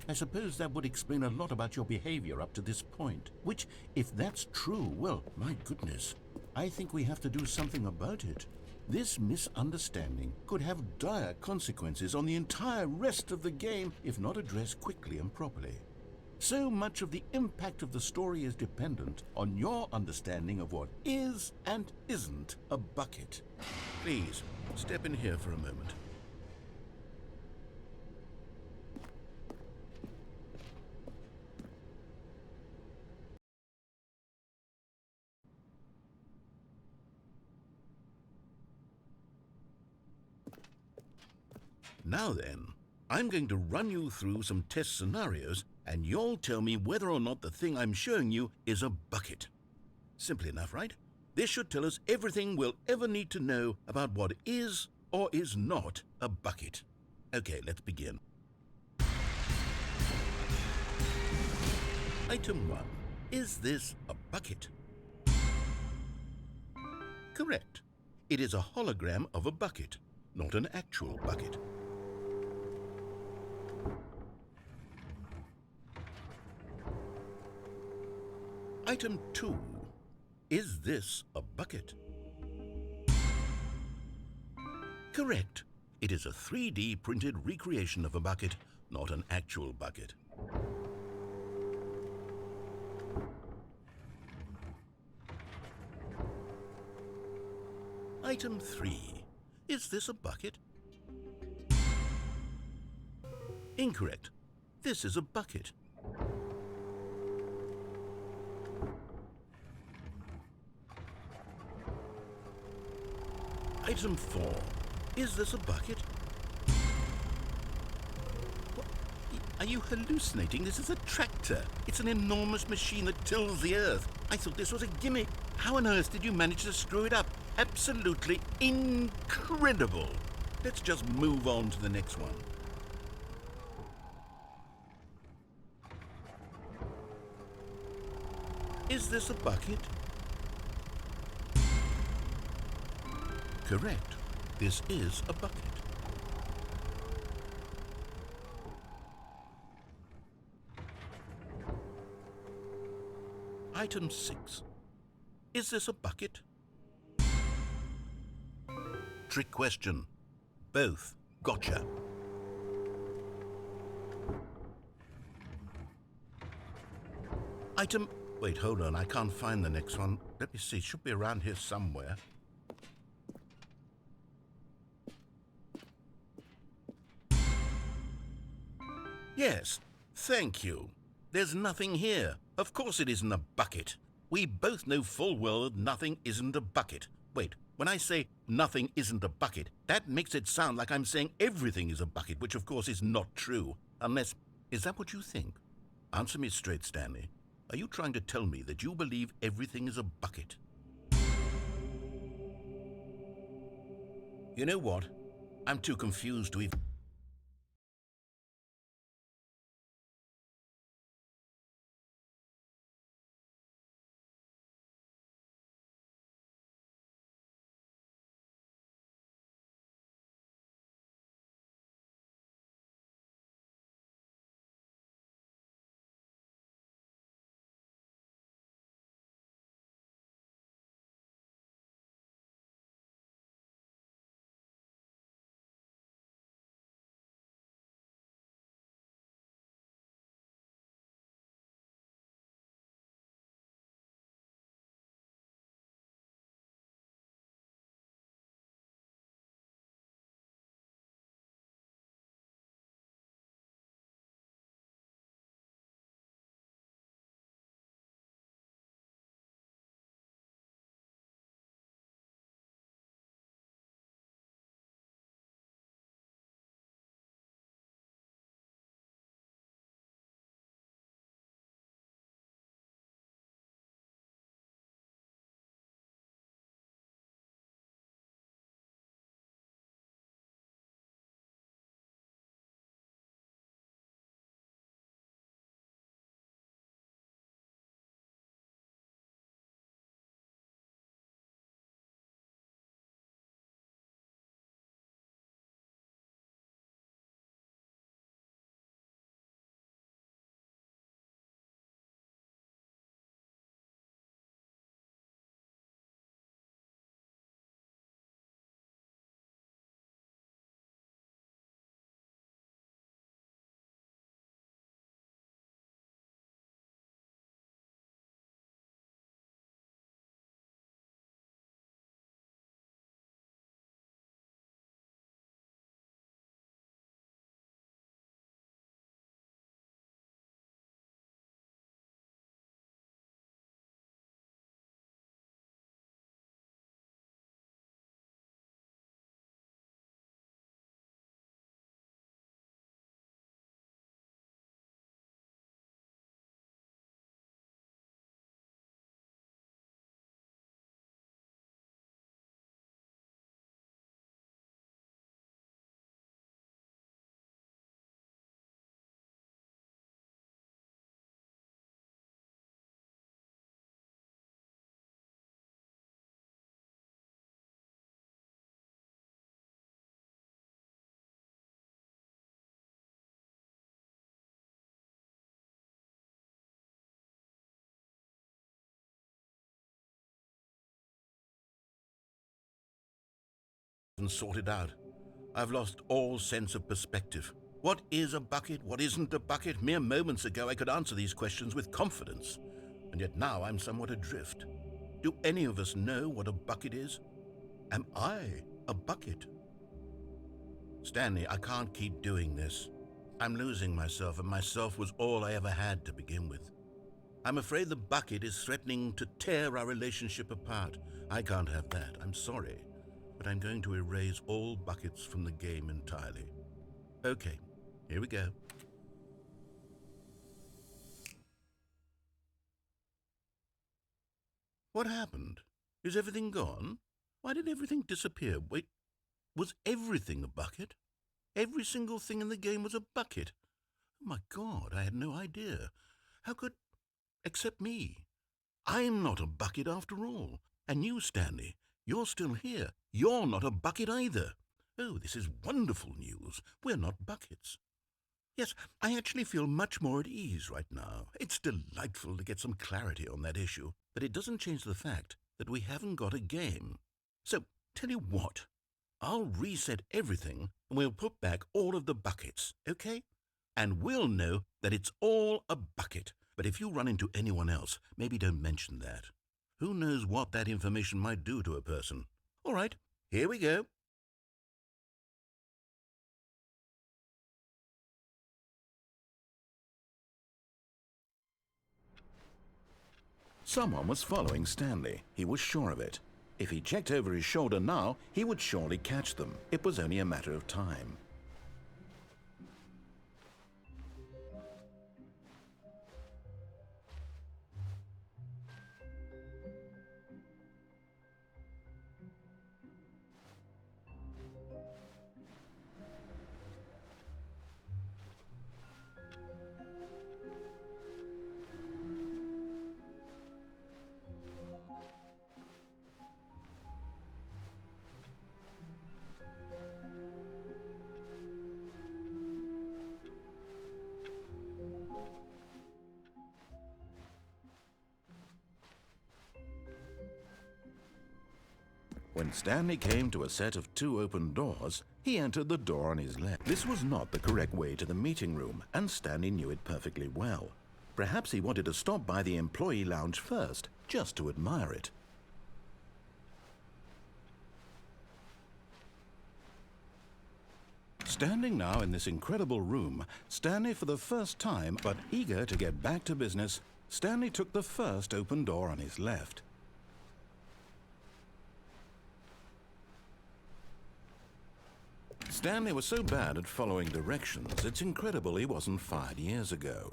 I suppose that would explain a lot about your behavior up to this point. Which, if that's true, well, my goodness, I think we have to do something about it. This misunderstanding could have dire consequences on the entire rest of the game if not addressed quickly and properly. So much of the impact of the story is dependent on your understanding of what is and isn't a bucket. Please, step in here for a moment. Now then, I'm going to run you through some test scenarios, and you'll tell me whether or not the thing I'm showing you is a bucket. Simple enough, right? This should tell us everything we'll ever need to know about what is or is not a bucket. Okay, let's begin. Item 1. Is this a bucket? Correct. It is a hologram of a bucket, not an actual bucket. Item 2. Is this a bucket? Correct. It is a 3D printed recreation of a bucket, not an actual bucket. Item 3. Is this a bucket? Incorrect. This is a bucket. Item 4. Is this a bucket? What? Are you hallucinating? This is a tractor. It's an enormous machine that tills the earth. I thought this was a gimmick. How on earth did you manage to screw it up? Absolutely incredible. Let's just move on to the next one. Is this a bucket? Correct. This is a bucket. Item 6. Is this a bucket? Trick question. Both. Gotcha. Item... Wait, hold on. I can't find the next one. Let me see. It should be around here somewhere. Yes. Thank you. There's nothing here. Of course it isn't a bucket. We both know full well that nothing isn't a bucket. Wait, when I say nothing isn't a bucket, that makes it sound like I'm saying everything is a bucket, which of course is not true. Unless... Is that what you think? Answer me straight, Stanley. Are you trying to tell me that you believe everything is a bucket? You know what? I'm too confused to even... sorted out. I've lost all sense of perspective. What is a bucket? What isn't a bucket? Mere moments ago I could answer these questions with confidence, and yet now I'm somewhat adrift. Do any of us know what a bucket is? Am I a bucket? Stanley, I can't keep doing this. I'm losing myself, and myself was all I ever had to begin with. I'm afraid the bucket is threatening to tear our relationship apart. I can't have that. I'm sorry. But I'm going to erase all buckets from the game entirely. Okay, here we go. What happened? Is everything gone? Why did everything disappear? Wait, was everything a bucket? Every single thing in the game was a bucket. Oh my God, I had no idea. How could... except me. I'm not a bucket after all. And you, Stanley, you're still here. You're not a bucket either. Oh, this is wonderful news. We're not buckets. Yes, I actually feel much more at ease right now. It's delightful to get some clarity on that issue, but it doesn't change the fact that we haven't got a game. So, tell you what, I'll reset everything and we'll put back all of the buckets, okay? And we'll know that it's all a bucket. But if you run into anyone else, maybe don't mention that. Who knows what that information might do to a person? All right, here we go. Someone was following Stanley. He was sure of it. If he checked over his shoulder now, he would surely catch them. It was only a matter of time. When Stanley came to a set of 2 open doors, he entered the door on his left. This was not the correct way to the meeting room, and Stanley knew it perfectly well. Perhaps he wanted to stop by the employee lounge first, just to admire it. Standing now in this incredible room, Stanley for the first time, but eager to get back to business, Stanley took the first open door on his left. Stanley was so bad at following directions, it's incredible he wasn't fired years ago.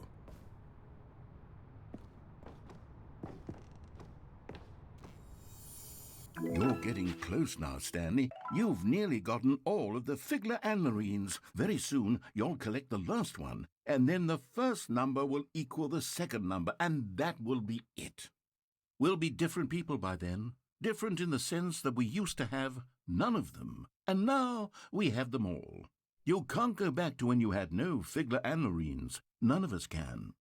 You're getting close now, Stanley. You've nearly gotten all of the Figler and Marines. Very soon, you'll collect the last one, and then the first number will equal the second number, and that will be it. We'll be different people by then. Different in the sense that we used to have none of them, and now we have them all. You can't go back to when you had no Figler and Marines. None of us can.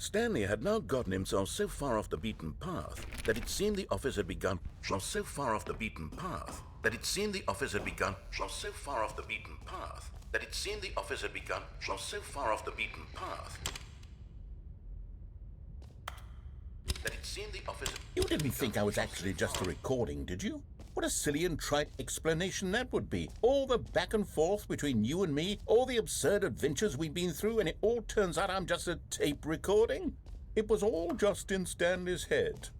Stanley had now gotten himself so far off the beaten path that it seemed the office had begun. So far off the beaten path that it seemed the office had begun. So far off the beaten path that it seemed the office had begun. So far off the beaten path that it seemed the office. You didn't think I was actually just a recording, did you? What a silly and trite explanation that would be. All the back and forth between you and me, all the absurd adventures we've been through, and it all turns out I'm just a tape recording? It was all just in Stanley's head.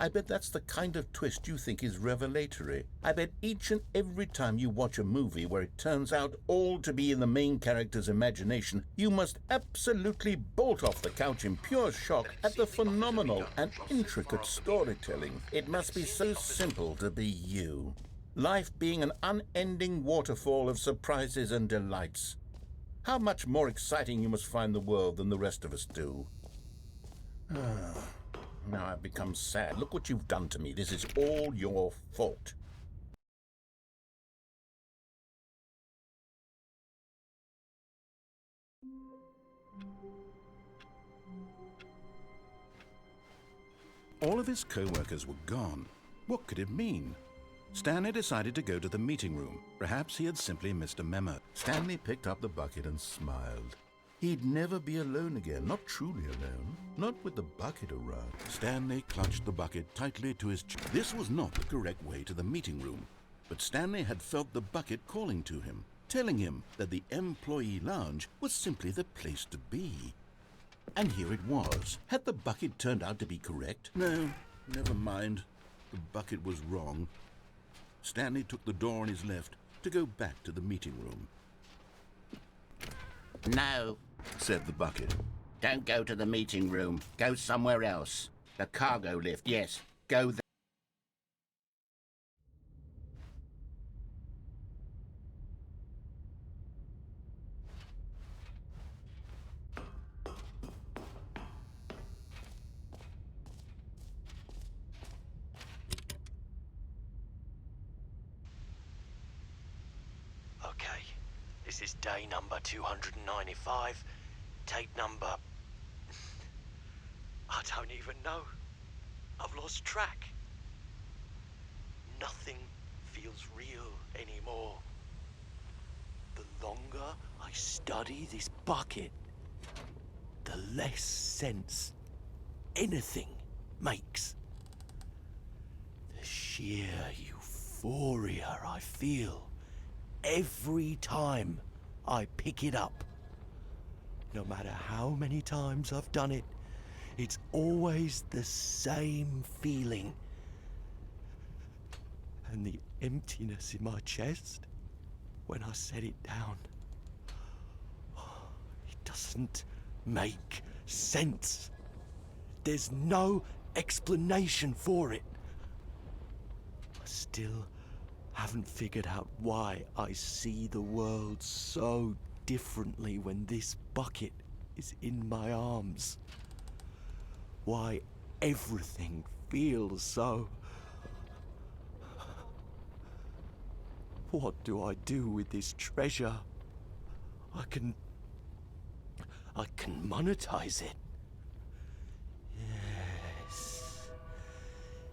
I bet that's the kind of twist you think is revelatory. I bet each and every time you watch a movie where it turns out all to be in the main character's imagination, you must absolutely bolt off the couch in pure shock at the phenomenal and intricate storytelling. It must be so simple to be you. Life being an unending waterfall of surprises and delights. How much more exciting you must find the world than the rest of us do. Now I've become sad. Look what you've done to me. This is all your fault. All of his co-workers were gone. What could it mean? Stanley decided to go to the meeting room. Perhaps he had simply missed a memo. Stanley picked up the bucket and smiled. He'd never be alone again, not truly alone, not with the bucket around. Stanley clutched the bucket tightly to his chest. This was not the correct way to the meeting room, but Stanley had felt the bucket calling to him, telling him that the employee lounge was simply the place to be. And here it was. Had the bucket turned out to be correct? No, never mind. The bucket was wrong. Stanley took the door on his left to go back to the meeting room. No, said the bucket. don't go to the meeting room. Go somewhere else. The cargo lift, yes. Go there. Okay, this is day number 295. Tape number... I don't even know. I've lost track. Nothing feels real anymore. The longer I study this bucket, the less sense anything makes. The sheer euphoria I feel every time I pick it up. No matter how many times I've done it, it's always the same feeling. And the emptiness in my chest when I set it down. It doesn't make sense. There's no explanation for it. I still haven't figured out why I see the world so differently when this bucket is in my arms. Why everything feels so... What do I do with this treasure? I can monetize it. Yes.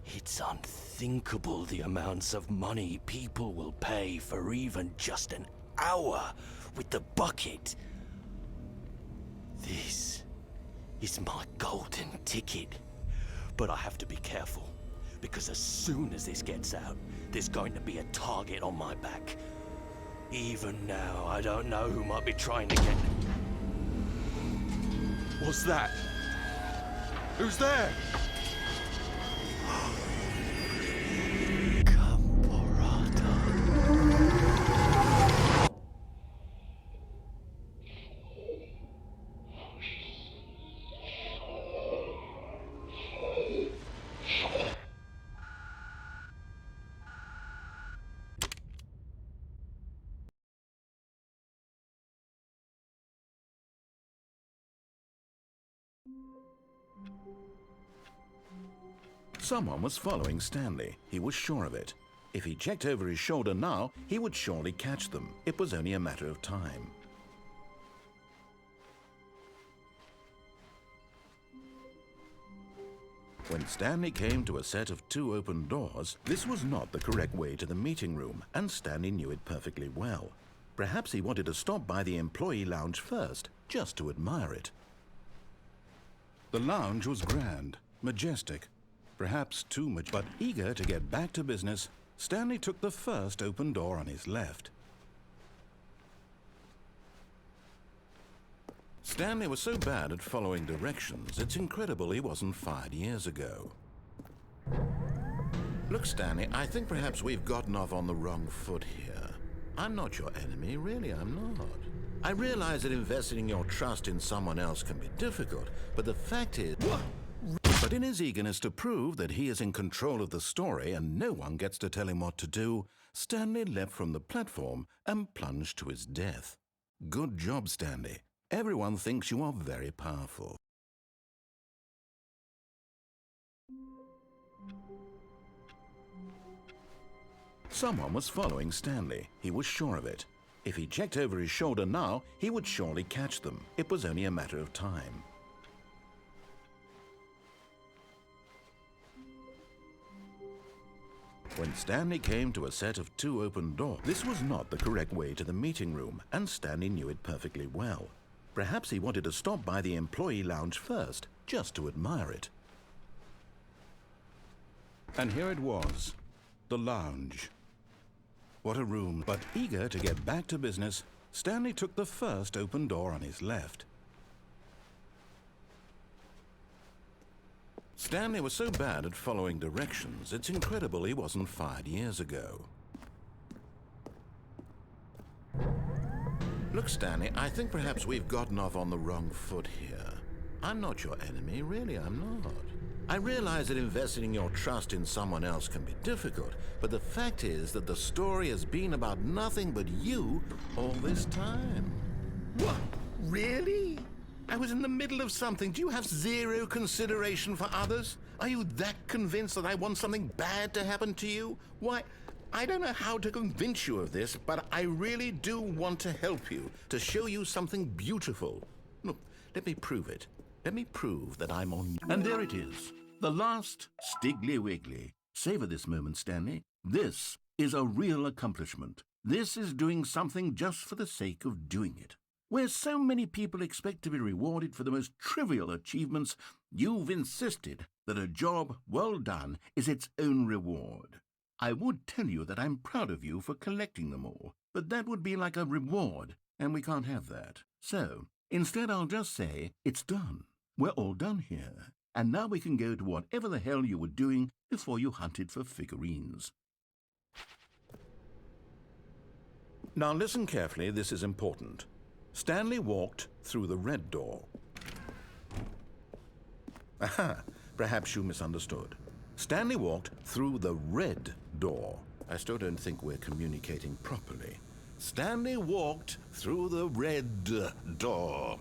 It's unthinkable the amounts of money people will pay for even just an hour with the bucket. This is my golden ticket. But I have to be careful, because as soon as this gets out, there's going to be a target on my back. Even now, I don't know who might be trying to get... What's that? Who's there? Someone was following Stanley. He was sure of it. If he checked over his shoulder now, he would surely catch them. It was only a matter of time. When Stanley came to a set of 2 open doors, this was not the correct way to the meeting room, and Stanley knew it perfectly well. Perhaps he wanted to stop by the employee lounge first, just to admire it. The lounge was grand, majestic, perhaps too much, but eager to get back to business, Stanley took the first open door on his left. Stanley was so bad at following directions, it's incredible he wasn't fired years ago. Look, Stanley, I think perhaps we've gotten off on the wrong foot here. I'm not your enemy, really, I'm not. I realize that investing your trust in someone else can be difficult, but the fact is... But in his eagerness to prove that he is in control of the story and no one gets to tell him what to do, Stanley leapt from the platform and plunged to his death. Good job, Stanley. Everyone thinks you are very powerful. Someone was following Stanley. He was sure of it. If he checked over his shoulder now, he would surely catch them. It was only a matter of time. When Stanley came to a set of 2 open doors, this was not the correct way to the meeting room, and Stanley knew it perfectly well. Perhaps he wanted to stop by the employee lounge first, just to admire it. And here it was, the lounge. What a room, but eager to get back to business, Stanley took the first open door on his left. Stanley was so bad at following directions, it's incredible he wasn't fired years ago. Look, Stanley, I think perhaps we've gotten off on the wrong foot here. I'm not your enemy, really, I'm not. I realize that investing your trust in someone else can be difficult, but the fact is that the story has been about nothing but you all this time. What? Really? I was in the middle of something. Do you have zero consideration for others? Are you that convinced that I want something bad to happen to you? Why, I don't know how to convince you of this, but I really do want to help you, to show you something beautiful. Look, let me prove it. Let me prove that I'm on... And there it is. The last Stiggly Wiggly. Savor this moment, Stanley. This is a real accomplishment. This is doing something just for the sake of doing it. Where so many people expect to be rewarded for the most trivial achievements, you've insisted that a job well done is its own reward. I would tell you that I'm proud of you for collecting them all, but that would be like a reward, and we can't have that. So, instead I'll just say, it's done. We're all done here, and now we can go to whatever the hell you were doing before you hunted for figurines. Now listen carefully, this is important. Stanley walked through the red door. Aha, perhaps you misunderstood. Stanley walked through the red door. I still don't think we're communicating properly. Stanley walked through the red door.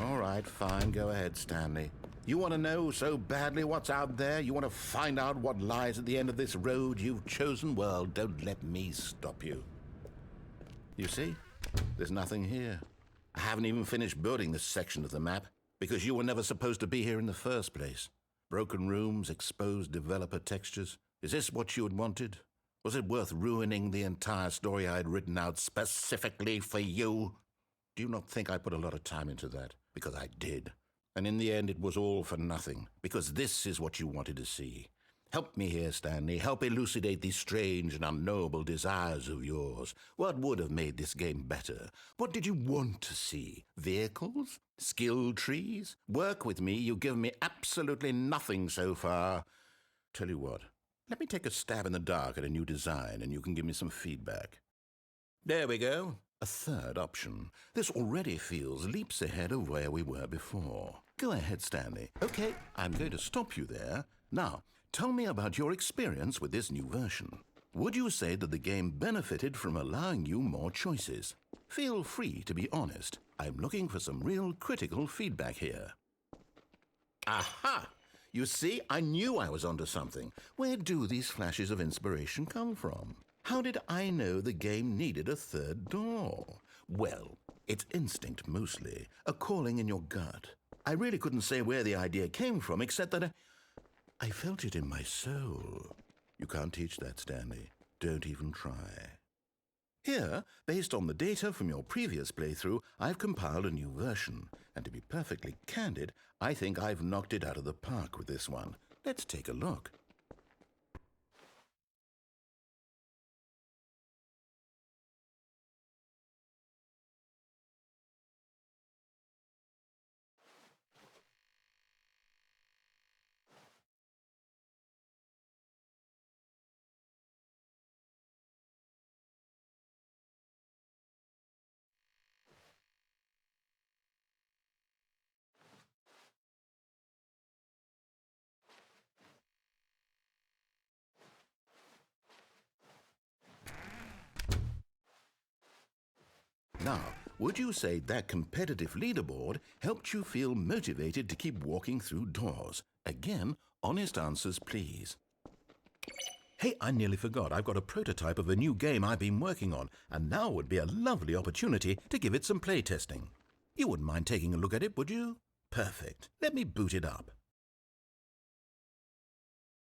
All right, fine, go ahead, Stanley. You want to know so badly what's out there? You want to find out what lies at the end of this road you've chosen? Well, don't let me stop you. You see, there's nothing here. I haven't even finished building this section of the map, because you were never supposed to be here in the first place. Broken rooms, exposed developer textures. Is this what you had wanted? Was it worth ruining the entire story I had written out specifically for you? Do you not think I put a lot of time into that? Because I did. And in the end, it was all for nothing, because this is what you wanted to see. Help me here, Stanley. Help elucidate these strange and unknowable desires of yours. What would have made this game better? What did you want to see? Vehicles? Skill trees? Work with me. You've given me absolutely nothing so far. Tell you what, let me take a stab in the dark at a new design, and you can give me some feedback. There we go. A third option. This already feels leaps ahead of where we were before. Go ahead, Stanley. Okay, I'm going to stop you there. Now, tell me about your experience with this new version. Would you say that the game benefited from allowing you more choices? Feel free to be honest. I'm looking for some real critical feedback here. Aha! You see, I knew I was onto something. Where do these flashes of inspiration come from? How did I know the game needed a third door? Well, it's instinct mostly, a calling in your gut. I really couldn't say where the idea came from, except that I felt it in my soul. You can't teach that, Stanley. Don't even try. Here, based on the data from your previous playthrough, I've compiled a new version. And to be perfectly candid, I think I've knocked it out of the park with this one. Let's take a look. Now, would you say that competitive leaderboard helped you feel motivated to keep walking through doors? Again, honest answers, please. Hey, I nearly forgot. I've got a prototype of a new game I've been working on, and now would be a lovely opportunity to give it some playtesting. You wouldn't mind taking a look at it, would you? Perfect. Let me boot it up.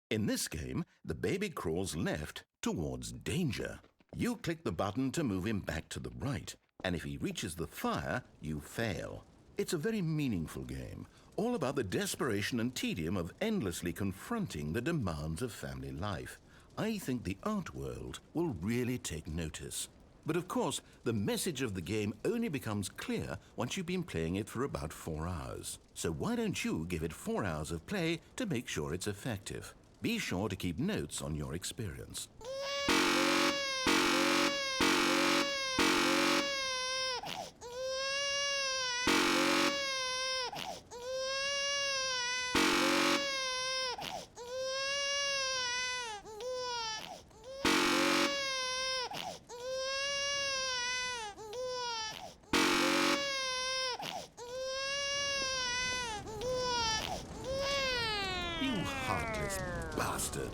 In this game, the baby crawls left towards danger. You click the button to move him back to the right, and if he reaches the fire, you fail. It's a very meaningful game, all about the desperation and tedium of endlessly confronting the demands of family life. I think the art world will really take notice. But of course, the message of the game only becomes clear once you've been playing it for about 4 hours. So why don't you give it 4 hours of play to make sure it's effective? Be sure to keep notes on your experience. You heartless bastard.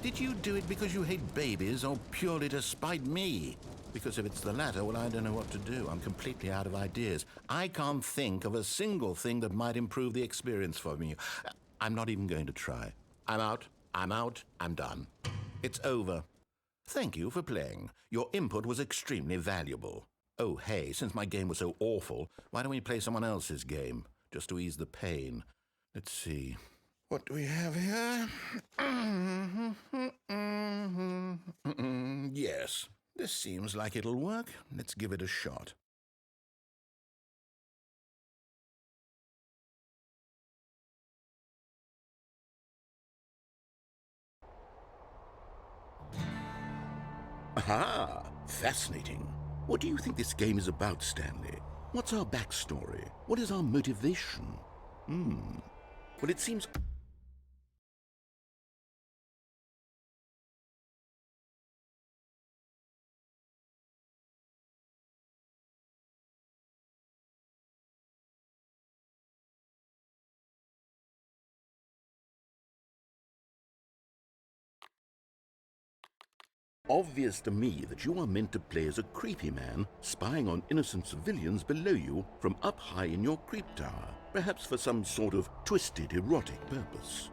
Did you do it because you hate babies or purely to spite me? Because if it's the latter, well, I don't know what to do. I'm completely out of ideas. I can't think of a single thing that might improve the experience for me. I'm not even going to try. I'm out. I'm done. It's over. Thank you for playing. Your input was extremely valuable. Oh, hey, since my game was so awful, why don't we play someone else's game? Just to ease the pain. Let's see. What do we have here? Yes, this seems like it'll work. Let's give it a shot. Aha! Fascinating. What do you think this game is about, Stanley? What's our backstory? What is our motivation? Well, it seems... obvious to me that you are meant to play as a creepy man spying on innocent civilians below you from up high in your creep tower, perhaps for some sort of twisted erotic purpose.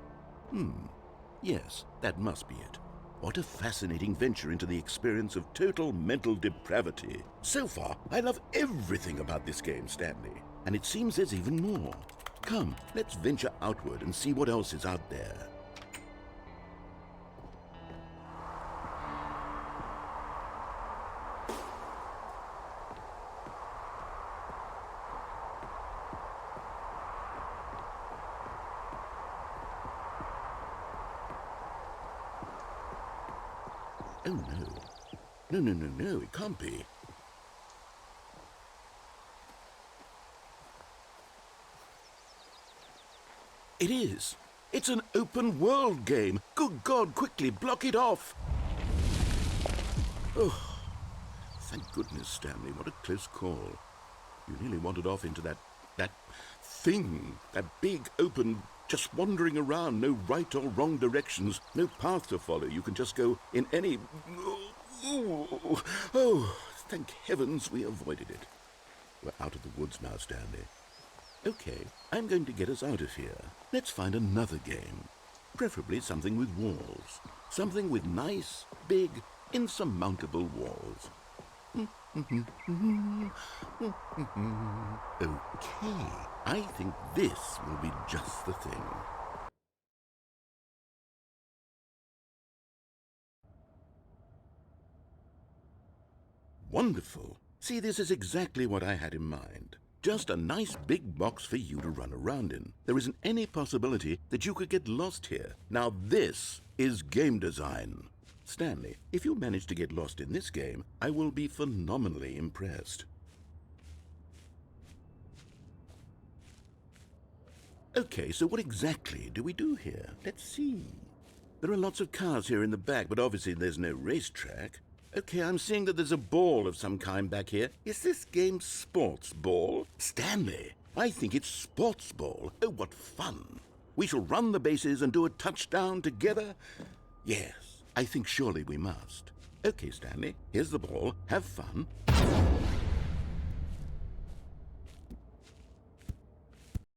Yes, that must be it. What a fascinating venture into the experience of total mental depravity. So far, I love everything about this game, Stanley, and it seems there's even more. Come, let's venture outward and see what else is out there. Oh, no. No, it can't be. It is. It's an open world game. Good God, quickly, block it off. Oh, thank goodness, Stanley. What a close call. You nearly wandered off into that thing, that big, open, just wandering around, no right or wrong directions, no path to follow. You can just go in any... Oh, thank heavens we avoided it. We're out of the woods now, Stanley. Okay, I'm going to get us out of here. Let's find another game. Preferably something with walls. Something with nice, big, insurmountable walls. Okay, I think this will be just the thing. Wonderful. See, this is exactly what I had in mind. Just a nice big box for you to run around in. There isn't any possibility that you could get lost here. Now this is game design. Stanley, if you manage to get lost in this game, I will be phenomenally impressed. Okay, so what exactly do we do here? Let's see. There are lots of cars here in the back, but obviously there's no racetrack. Okay, I'm seeing that there's a ball of some kind back here. Is this game sports ball? Stanley, I think it's sports ball. Oh, what fun. We shall run the bases and do a touchdown together. Yes, I think surely we must. Okay, Stanley, here's the ball. Have fun.